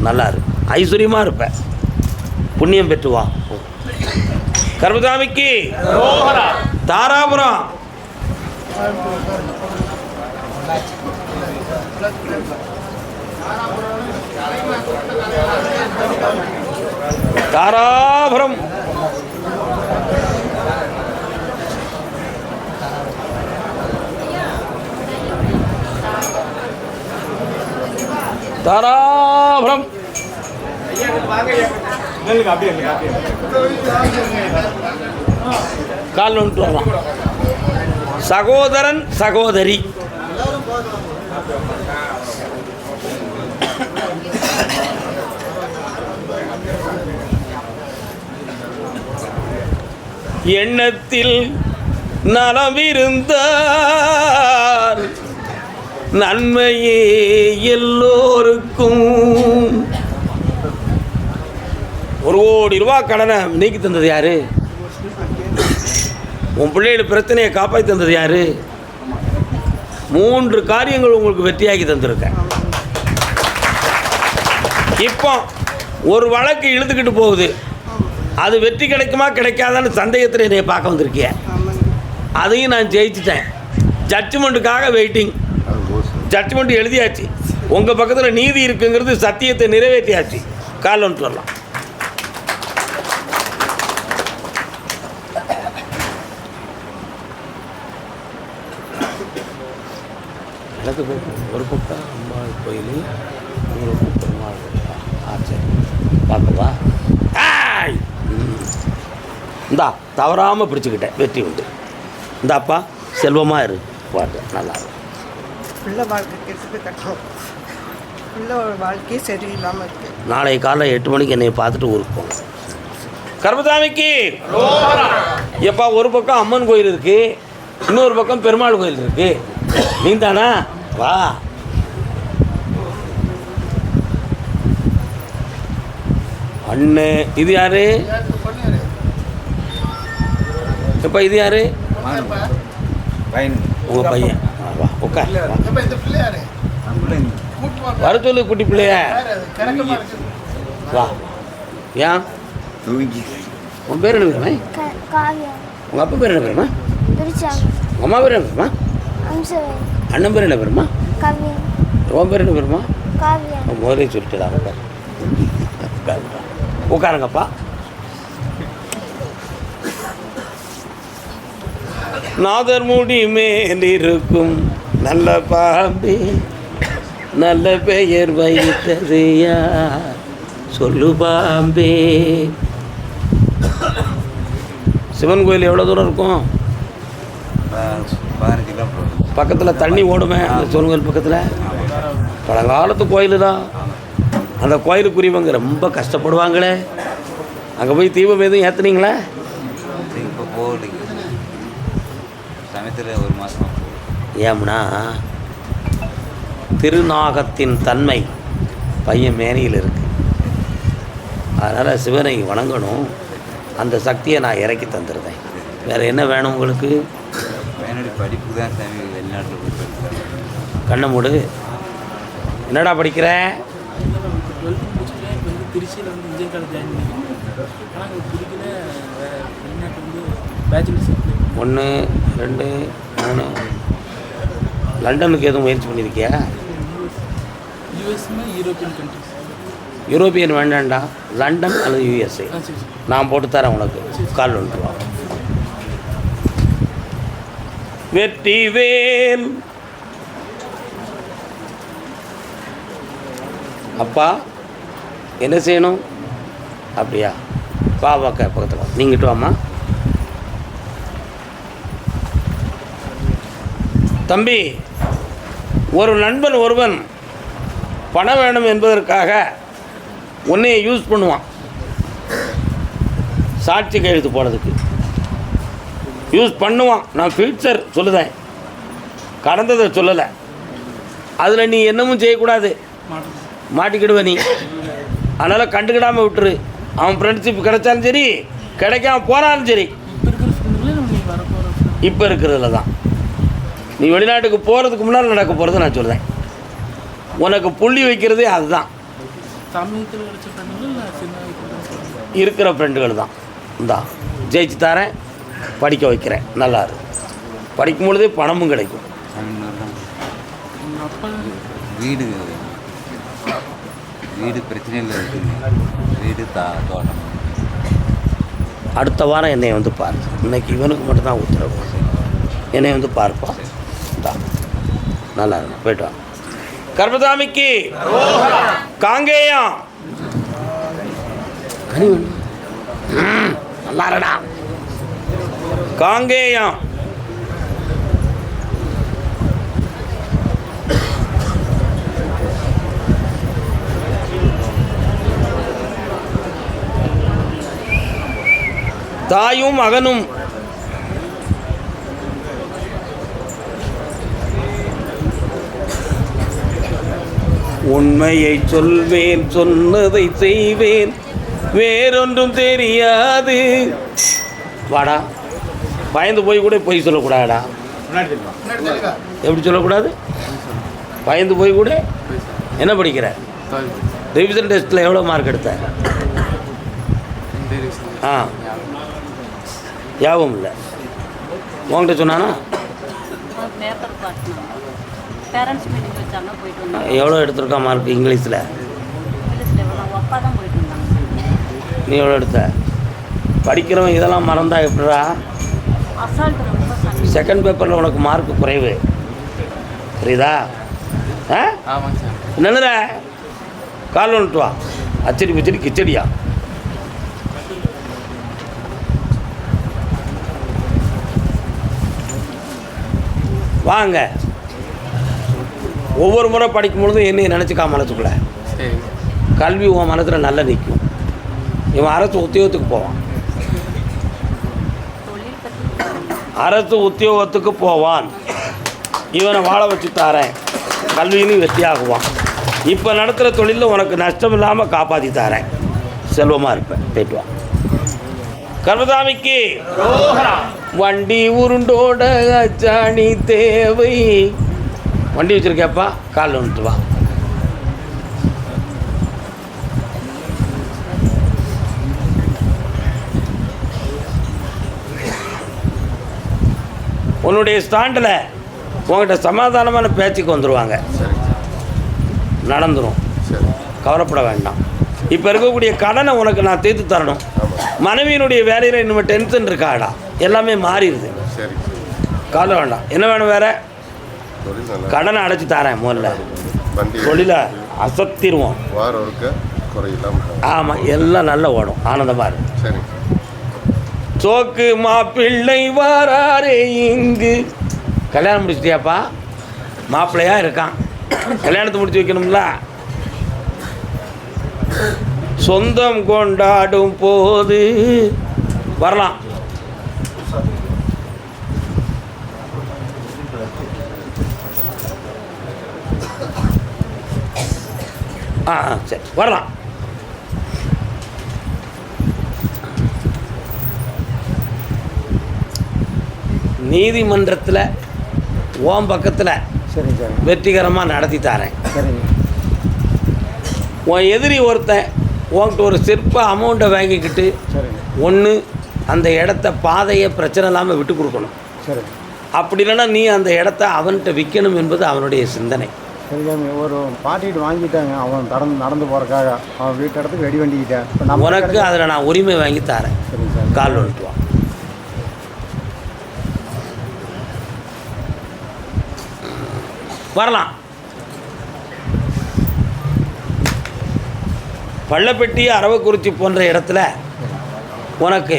A: நல்லா இருக்கு, ஐஸ்வர்யமாக இருப்பேன், புண்ணியம் பெற்று வா. கர்மசாமிக்கு தாராபுரம். தாராபுரம் தாராபுரம். கால் வந்துட்டு வரலாம். சகோதரன் சகோதரி எண்ணத்தில் நலமிருந்தால் நன்மையே எல்லோருக்கும். 1 கோடி ரூபா கடனை நீக்கி தந்தது யாரு? உன் பிள்ளையோட பிரச்சனையை காப்பாற்றி தந்தது யாரு? 3 காரியங்கள் உங்களுக்கு வெற்றியாக்கி தந்திருக்கேன். இப்போ ஒரு வழக்கு இழுத்துக்கிட்டு போகுது, அது வெற்றி கிடைக்குமா கிடைக்காதான்னு சந்தேகத்தில் என்னை பார்க்க வந்திருக்கிய. அதையும் நான் ஜெயிச்சிட்டேன். ஜட்ஜ்மெண்ட்டுக்காக வெயிட்டிங். ஜட்ஜ்மெண்ட் எழுதியாச்சு, உங்கள் பக்கத்தில் நீதி இருக்குங்கிறது சத்தியத்தை நிறைவேற்றியாச்சு. கால் வந்துட்டு வரலாம். எனக்கு ஒரு பக்கம் அம்பாள் கோயில், ஒரு பக்கம் பெருமாள் ஆச்சரி பார்க்கவா? இந்தா தவறாமல் பிடிச்சிக்கிட்டேன், வெற்றி உண்டு. இந்தாப்பா செல்வமாக இரு, பாட்டு நல்லா இருக்கும்.
F: பிள்ளை வாழ்க்கை கெடுத்து கட்டணும், பிள்ளை வாழ்க்கையே சரியில்லாமல் இருக்குது.
A: நாளை காலை 8 மணிக்கு என்னை பார்த்துட்டு ஊருக்கு போங்க. கர்மசாமிக்கு எப்பா ஒரு பக்கம் அம்மன் கோயில் இருக்குது, இன்னொரு பக்கம் பெருமாள் கோயில் இருக்குது. நீ தானா? வா. அண்ணே இது யாரு? எப்பா இது யாரு? உங்கள் பையன். வா உட்கார். வர சொல்லு குட்டி பிள்ளைய. வா. ஏன் உன் பேர் என்ன பேருமா? உங்கள் அப்பா பேர் என்ன பேருமா? உங்கள் அம்மா பேர் என்ன பேருமா? அண்ணன் பேர் என்ன பேருமா? உன் பேர் என்ன பேருமா? முதலே சொல்லிட்டு தான் உட்கார். உட்காருங்கப்பா. நாதர் முடி மேல் இருக்கும் நல்ல பாம்பே, நல்ல பெயர் வைத்தது யார் சொல்லு பாம்பே. சிவன் கோயில் எவ்வளோ தூரம் இருக்கும்?
C: 15 கிலோமீட்டர்.
A: பக்கத்தில் தண்ணி ஓடுமே அந்த சிவன் கோயில் பக்கத்தில். பழங்காலத்து கோயில் தான். அந்த கோயிலுக்குரியவங்க ரொம்ப கஷ்டப்படுவாங்களே. அங்கே போய் தீபம் எதுவும் ஏற்றுனீங்களா?
C: இப்போ போகலைங்க, சமயத்தில் 1 மாதம்.
A: ஏம்னா திருநாகத்தின் தன்மை பையன் மேனியில் இருக்கு. அதனால் சிவனை வணங்கணும். அந்த சக்தியை நான் இறக்கி தந்துடுறேன். வேறு என்ன வேணும் உங்களுக்கு?
C: என்னுடைய படிப்பு தான் சாமி, வெளிநாட்டில் போய் படிக்கிறேன்.
A: கண்ணை மூடு. என்னடா படிக்கிற?
J: திருச்சியில் வந்து இன்ஜினியர் காலேஜ் ஜாயின் பண்ணிக்கிறேன். ஆனால் எனக்கு பிடிக்கல, வெளிநாட்டு வந்து பேச்சுலர்ஸ்.
A: 1 2 3. லண்டனுக்கு எதுவும் முயற்சி பண்ணியிருக்கியா?
J: யூஎஸ்னா யூரோப்பியன் கண்ட்ரிஸ்.
A: யூரோப்பியன் வேண்டாம்டா, லண்டன் அல்லது யூஎஸ்ஏ. நான் போட்டு தரேன் உனக்கு. கால் வந்துடுவா. வெற்றிவேல் அப்பா என்ன செய்யணும்? அப்படியா? வா வாக்க பக்கத்தில் நீங்கிட்டு வாம்மா. தம்பி, ஒரு நண்பன் ஒருவன் பணம் வேணும் என்பதற்காக உன்னையை யூஸ் பண்ணுவான். சாட்சி கையெழுத்து போடுறதுக்கு யூஸ் பண்ணுவான். நான் ஃபியூச்சர் சொல்லுதேன், கடந்ததை சொல்லலை. அதில் நீ என்னமும் செய்யக்கூடாது, மாட்டிக்கிடுவ நீ. அதனால் கண்டுக்கிடாமல் விட்டுரு. அவன் ஃப்ரெண்ட்ஷிப் கிடைச்சாலும் சரி, கிடைக்காம போனாலும் சரி. இப்போ இருக்கிறதுல தான் நீ வெளிநாட்டுக்கு போகிறதுக்கு முன்னால் நடக்க போகிறது நான் சொல்லுவேன். உனக்கு புள்ளி வைக்கிறதே அதுதான்.
J: சமயத்தில் கிடைச்ச ஃப்ரெண்டுகள் இல்லை சின்ன வயசுல
A: இருக்கிற ஃப்ரெண்டுகள் தான். இந்தா ஜெயிச்சு தரேன், படிக்க வைக்கிறேன், நல்லா இருக்கு. படிக்கும் பொழுதே பணமும் கிடைக்கும்.
J: எங்கள் அப்பா
C: வீடு வீடு பிரச்சனையில் இருக்குங்க. வீடு தோட்டம்.
A: அடுத்த வாரம் என்னை வந்து பாரு. இன்னைக்கு இவனுக்கு மட்டும்தான் உத்தரவு. என்னை வந்து பார்ப்பா. தான் நல்லா இருக்கும். போய்ட்டு வா. கர்மசாமிக்கு காங்கேயம் நல்லா இருடா. காங்கேயம் தாயும் மகனும் உண்மையை சொல்வேன், சொன்னதை செய்வேன், வேறொன்றும் தெரியாது. வாடா, பயந்து போய் கூட பொய் சொல்லக்கூடாடா. எப்படி சொல்லக்கூடாது? பயந்து போய் கூட. என்ன படிக்கிற? ரிவிஷன் டெஸ்ட்டில் எவ்வளோ மார்க் எடுத்த? ஆ, ஞாபகம் இல்லை. உங்கள்கிட்ட சொன்னானா?
K: பேரண்ட்ஸ் மீட்டிங் வச்சாங்க, போயிட்டு வந்தாங்க.
A: எவ்வளோ எடுத்திருக்கா மார்க் இங்கிலீஷில்?
K: அப்பா தான் போயிட்டு வந்தாங்க.
A: நீ எவ்வளோ எடுத்த? படிக்கிறவன் இதெல்லாம் மறந்தா எப்படிடா?
K: அசால்ட் ரொம்ப
A: செகண்ட் பேப்பரில் உனக்கு மார்க் குறைவு, புரியுதா? ஆ,
H: ஆமாங்க சார்.
A: என்னென்ன கால் வந்துட்டு வா. அச்சடி பிச்சடி கிச்சடியா? வாங்க. ஒவ்வொரு முறை படிக்கும் பொழுதும் என்னை நினச்சிக்கா மனசுக்குள்ள.
H: சரி.
A: கல்வி உன் மனசில் நல்லா நிற்கும். இவன் அரசு உத்தியோகத்துக்கு போவான். அரசு உத்தியோகத்துக்கு போவான். இவனை வாழ வச்சு தாரேன், கல்வியிலும் வெற்றியாகுவான். இப்போ நடத்துகிற தொழிலில் உனக்கு நஷ்டம் இல்லாமல் காப்பாற்றி தாரேன், செல்வமாக இருப்பேன். போய்ட்டுவான். கர்மசாமிக்கு வண்டி உருண்டோட அச்சாணி தேவை. வண்டி வச்சுருக்கேப்பா, காலில் வந்துட்டு வா. உன்னுடைய ஸ்டாண்டில் உங்கள்கிட்ட சமாதானமான பேச்சுக்கு வந்துடுவாங்க. நடந்துடும், கவலைப்பட வேண்டாம். இப்போ இருக்கக்கூடிய கடனை உனக்கு நான் தீர்த்து தரணும். மனைவியினுடைய வேலையில் இன்னும் டென்ஷன் இருக்காடா, எல்லாமே மாறிடுது. கவலை வேண்டாம். என்ன வேணும் வேறு? கடனை அடைச்சி தரேன். முதல்ல தொழிலை அசத்திடுவோம். ஆமாம், எல்லாம் நல்லா ஓடும், ஆனந்தமாக இருக்கும். சோக்கு மாப்பிள்ளை வாராரே இங்கு. கல்யாணம் முடிச்சிட்டியாப்பா? மாப்பிள்ளையா இருக்கான், கல்யாணத்தை முடிச்சு வைக்கணும்ல. சொந்தம் கொண்டாடும் போது வரலாம். சரி, வரலாம். நீதிமன்றத்தில் ஓம் பக்கத்தில்
G: சரி சார்.
A: வெற்றிகரமாக நடத்தி தரேன்.
G: சரிங்க.
A: உன் எதிரி ஒருத்தன் உன்கிட்ட ஒரு சிற்ப அமௌண்ட்டை வாங்கிக்கிட்டு
G: சரிங்க.
A: ஒன்று அந்த இடத்த பாதையை பிரச்சனை இல்லாமல் விட்டு கொடுக்கணும்.
G: சரி.
A: அப்படி இல்லைன்னா நீ அந்த இடத்த அவன்கிட்ட விற்கணும் என்பது அவனுடைய சிந்தனை.
G: சரி சாமி, ஒரு பாட்டிட்டு வாங்கிட்டாங்க, அவன் நடந்து போகிறக்காக. அவன் வீட்டு இடத்துக்கு ரெடி பண்ணிக்கிட்டேன். இப்போ நம்ம
A: உனக்கு அதில் நான் உரிமை வாங்கி தரேன்.
G: சரிங்க சார்.
A: கால் வந்துட்டு வா. வரலாம். பள்ளப்பட்டி, அரவக்குறிச்சி போன்ற இடத்துல உனக்கு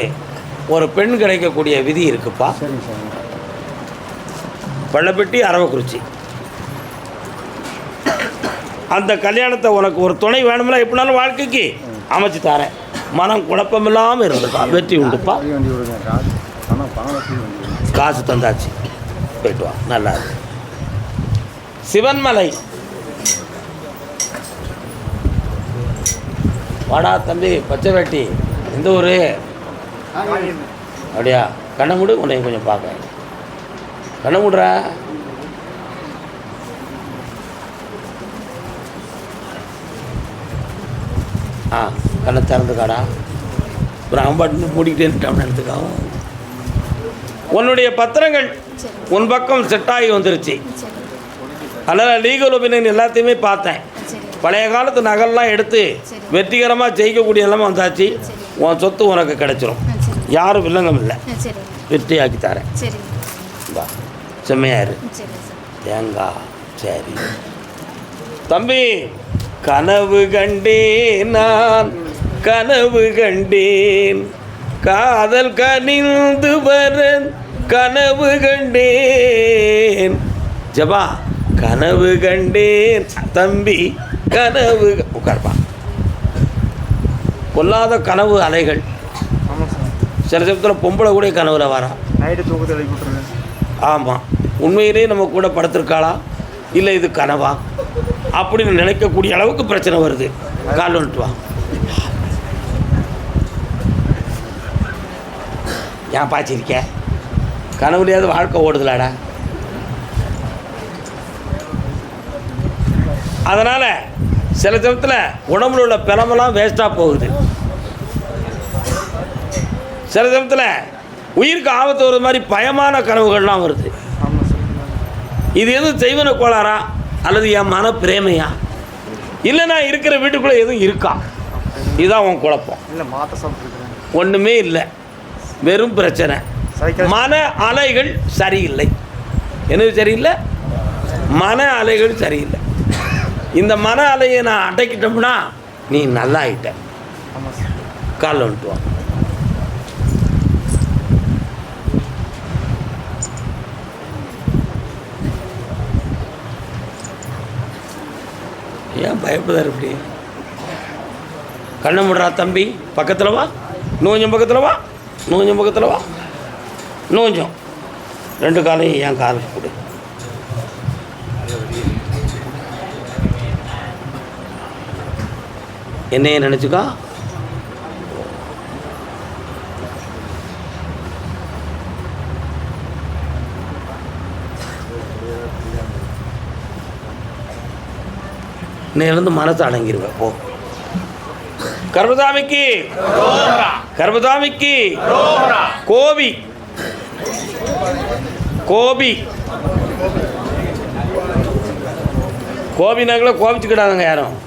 A: ஒரு பெண் கிடைக்கக்கூடிய விதி இருக்குப்பா.
G: சரிங்க சாமி.
A: பள்ளப்பட்டி, அரவக்குறிச்சி அந்த கல்யாணத்தை உனக்கு ஒரு துணை வேணும்னா எப்படினாலும் வாழ்க்கைக்கு அமைச்சு தரேன். மனம் குழப்பமில்லாமல் இருந்துப்பா, வெற்றி உண்டுப்பா.
G: வண்டி வண்டி விடுங்க, காசு பணம் பணம் வசதி வண்டி விடுங்க.
A: காசு தந்தாச்சு, போயிட்டு வா. நல்லா இருக்கு. சிவன்மலை, வாடா தம்பி பச்சை வேட்டி, எந்த ஊர்? அப்படியா? கண்ணை மூடு, உன்னை கொஞ்சம் பார்க்க. கண்ணை மூடுற. ஆ, கண்ணை திறந்துக்காடா. அப்புறம் அம்பாட்டு மூடிக்கிட்டே இருக்கான்னு எடுத்துக்காவும். உன்னுடைய பத்திரங்கள் உன் பக்கம் செட்டாகி வந்துருச்சு. அதனால் லீகல் ஒப்பீனியன் எல்லாத்தையுமே பார்த்தேன். பழைய காலத்து நகல்லாம் எடுத்து வெற்றிகரமாக ஜெயிக்கக்கூடிய எல்லாமே வந்தாச்சு. உன் சொத்து உனக்கு கிடைச்சிரும். யாரும் வில்லங்கம் இல்லை. வெற்றியாக்கி தரேன். வா, செம்மையாரு தேங்கா. சரி தம்பி, கனவு கண்டேன் நான், கனவு கண்டேன், காதல் கனிந்து வர கனவு கண்டேன். ஜபா, கனவு கண்டேன் தம்பி, கனவு. உட்கார்ப்பா. கொல்லாத கனவு அலைகள். சில சமயத்தில் பொம்பளை கூட கனவுல வரா.
E: நைட்டு தூக்கத்தை எழுப்பி விட்டுருங்க.
A: ஆமாம், உண்மையிலே நம்ம கூட படுத்திருக்காளா இல்லை இது கனவா அப்படின்னு நினைக்கக்கூடிய அளவுக்கு பிரச்சனை வருது. கால் வந்துட்டு வா. ஏன் பாய்ச்சிருக்க? கனவுலையாவது வாழ்க்கை ஓடுதலாடா. அதனால் சில சமயத்தில் உடம்புல உள்ள பிளமெல்லாம் வேஸ்ட்டாக போகுது. சில சமயத்தில் உயிருக்கு ஆபத்து வருது மாதிரி பயமான கனவுகள்லாம் வருது. இது எதுவும் செய்வன கோளாறா அல்லது என் மன பிரேமையா இல்லை நான் இருக்கிற வீட்டுக்குள்ளே எதுவும் இருக்கா? இதுதான் உன் குழப்பம்.
E: இல்லை மாற்ற சாப்பிட்ருக்குறேன்.
A: ஒன்றுமே இல்லை, வெறும் பிரச்சனை. மன அலைகள் சரியில்லை. என்னது சரியில்லை? மன அலைகள் சரியில்லை. இந்த மன அலையை நான் அடைக்கிட்டோம்னா நீ நல்லா ஆகிட்ட. காலில் வந்துட்டு வா. ஏன் பயப்படுதார் இப்படி? கண்ணை முடுறா தம்பி. பக்கத்தில் வா. இன்னும் கொஞ்சம் பக்கத்தில் வா. இன்னும் கொஞ்சம் பக்கத்தில் வா. இன்னும் கொஞ்சம். ரெண்டு காலையும் என் காலுக்கு கொடு. என்னையே நினச்சிக்கா. இன்னிலிருந்து மனசு அடங்கிடுவேன். போ. கர்மசாமிக்கு, கர்மசாமிக்கு கோபி, கோபி, கோபினாங்கள கோபிச்சுக்கிடாதுங்க யாரும்.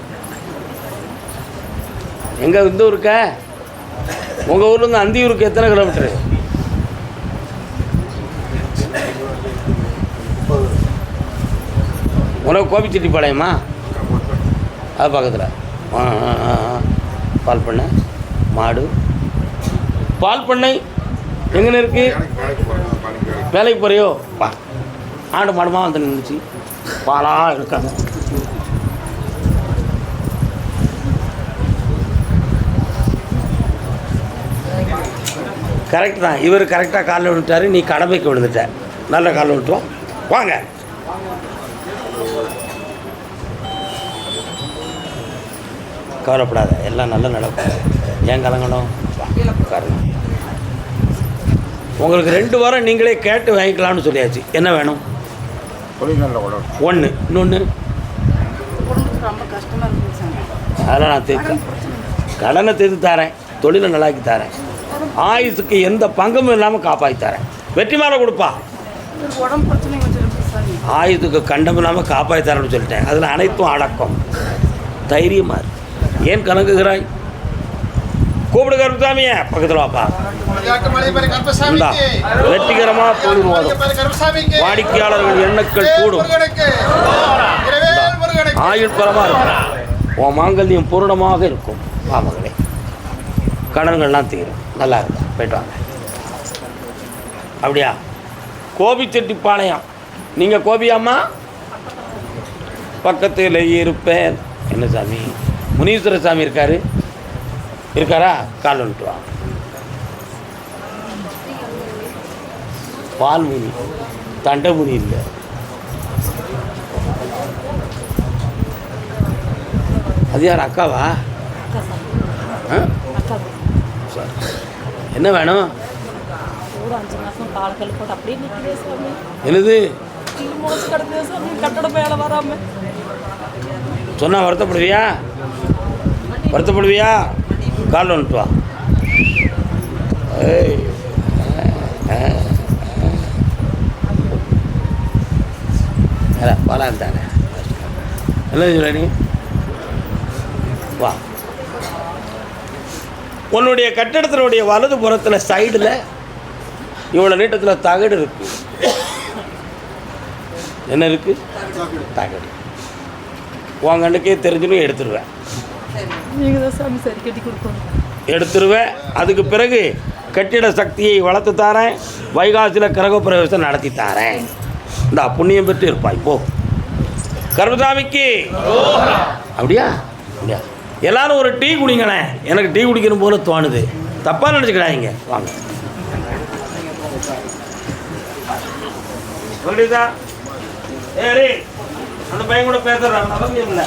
A: எங்கே இந்த ஊருக்க? உங்கள் ஊர்லேருந்து அந்தியூருக்கு எத்தனை கிலோமீட்டரு? உனக்கு கோபிச்செட்டிப்பாளையமா? அது பக்கத்தில். பால் பண்ணை, மாடு. பால் பண்ணை எங்கே இருக்கு? வேலைக்கு போறியோ? பா, ஆடு மாடுமா வந்து நின்றுச்சு. பாலாக இருக்காங்க. கரெக்ட் தான். இவர் கரெக்டாக காலில் விழுந்துட்டார். நீ கடமைக்கு விழுந்துட்ட. நல்ல காலில் விட்டுவோம். வாங்க. கவலைப்படாத, எல்லாம் நல்ல நடக்கும். ஏன் கலங்கணும்? காரணம் உங்களுக்கு 2 வாரம் நீங்களே கேட்டு வாங்கிக்கலாம்னு சொல்லியாச்சு. என்ன வேணும்? ஒன்று. இன்னொன்று
B: ரொம்ப கஷ்டமாக இருக்குது சார்.
A: அதெல்லாம் நான் தீர்க்க, கடனை தீர்த்து தரேன், தொழிலை நல்லாக்கி தரேன், ஆயுசுக்கு எந்த பங்கமும் இல்லாமல் காப்பாற்றி தரேன். வெற்றி மேலே கொடுப்பா.
B: உடம்பு பிரச்சனை கொஞ்சம் இருக்குது சார்.
A: ஆயுதுக்கு கண்டம் இல்லாமல் காப்பாற்றி தரேன்னு சொல்லிட்டேன். அதில் அனைத்தும் அடக்கம். தைரியமாக இருக்கு. ஏன் கலங்குகிறாய்? கூப்பிடு கருப்பசாமிய. பக்கத்தில் வாப்பா. இந்தா, வெற்றிகரமாக தொழில் வரும். வாடிக்கையாளர்கள் எண்ணங்கள் கூடும். ஆயுள் பலமாக இருக்கும். உன் மாங்கல்யம் பூரணமாக இருக்கும். வா மகளே, கடன்கள்லாம் தீரும். நல்லா இருக்கும், போய்ட்டு வாங்க. அப்படியா? கோபிச்செட்டிப்பாளையம். நீங்கள் கோபியாம்மா? பக்கத்தில் இருப்பேன். என்ன சாமி? முனீஸ்வர சாமி இருக்காரா? கால் வந்துட்டு வா. பால்முனி, தண்டமுனி இல்லை. அது யார்? அக்காவா? ஆ? சரி. என்ன வேணும்?
K: கூட 5 மாதம் பாலக்கல் போட்டு அப்படியே நிற்கிறே சாமி.
A: என்னது?
K: முளைச்சு கிடக்குது சாமி, கட்டட மேலே வராமல்.
A: சொன்னா வருத்தப்படுவியா? கால் வந்துட்டு வா. ஏய், வரா இருந்தானே. என்ன சொல்ல நீ? வா. உன்னுடைய கட்டடத்தினுடைய வலது புறத்தில் சைடில் இவ்வளோ நீட்டத்தில் தகடு இருக்கு. என்ன இருக்கு? தகடு. உன் கண்ணுக்கே தெரிஞ்சுன்னு எடுத்துருவேன்.
K: நீங்கள் தான் சாமி சரி கட்டி கொடுக்கணும்.
A: எடுத்துருவேன். அதுக்கு பிறகு கட்டிட சக்தியை வளர்த்து தாரேன். வைகாசியில் கிரகப்பிரவேசம் நடத்தி தாரேன். இந்த புண்ணியம் பெற்று இருப்பாய். போ. கருமசாமிக்கு. அப்படியா? எல்லாரும் ஒரு டீ குடிங்களேன். எனக்கு டீ குடிக்கணும் போல தோணுது. தப்பாக நினச்சிக்கிறாங்க. வாங்க. சொல்லிதா? ஏறி அந்த பையன் கூட பேசுகிறான். இல்லை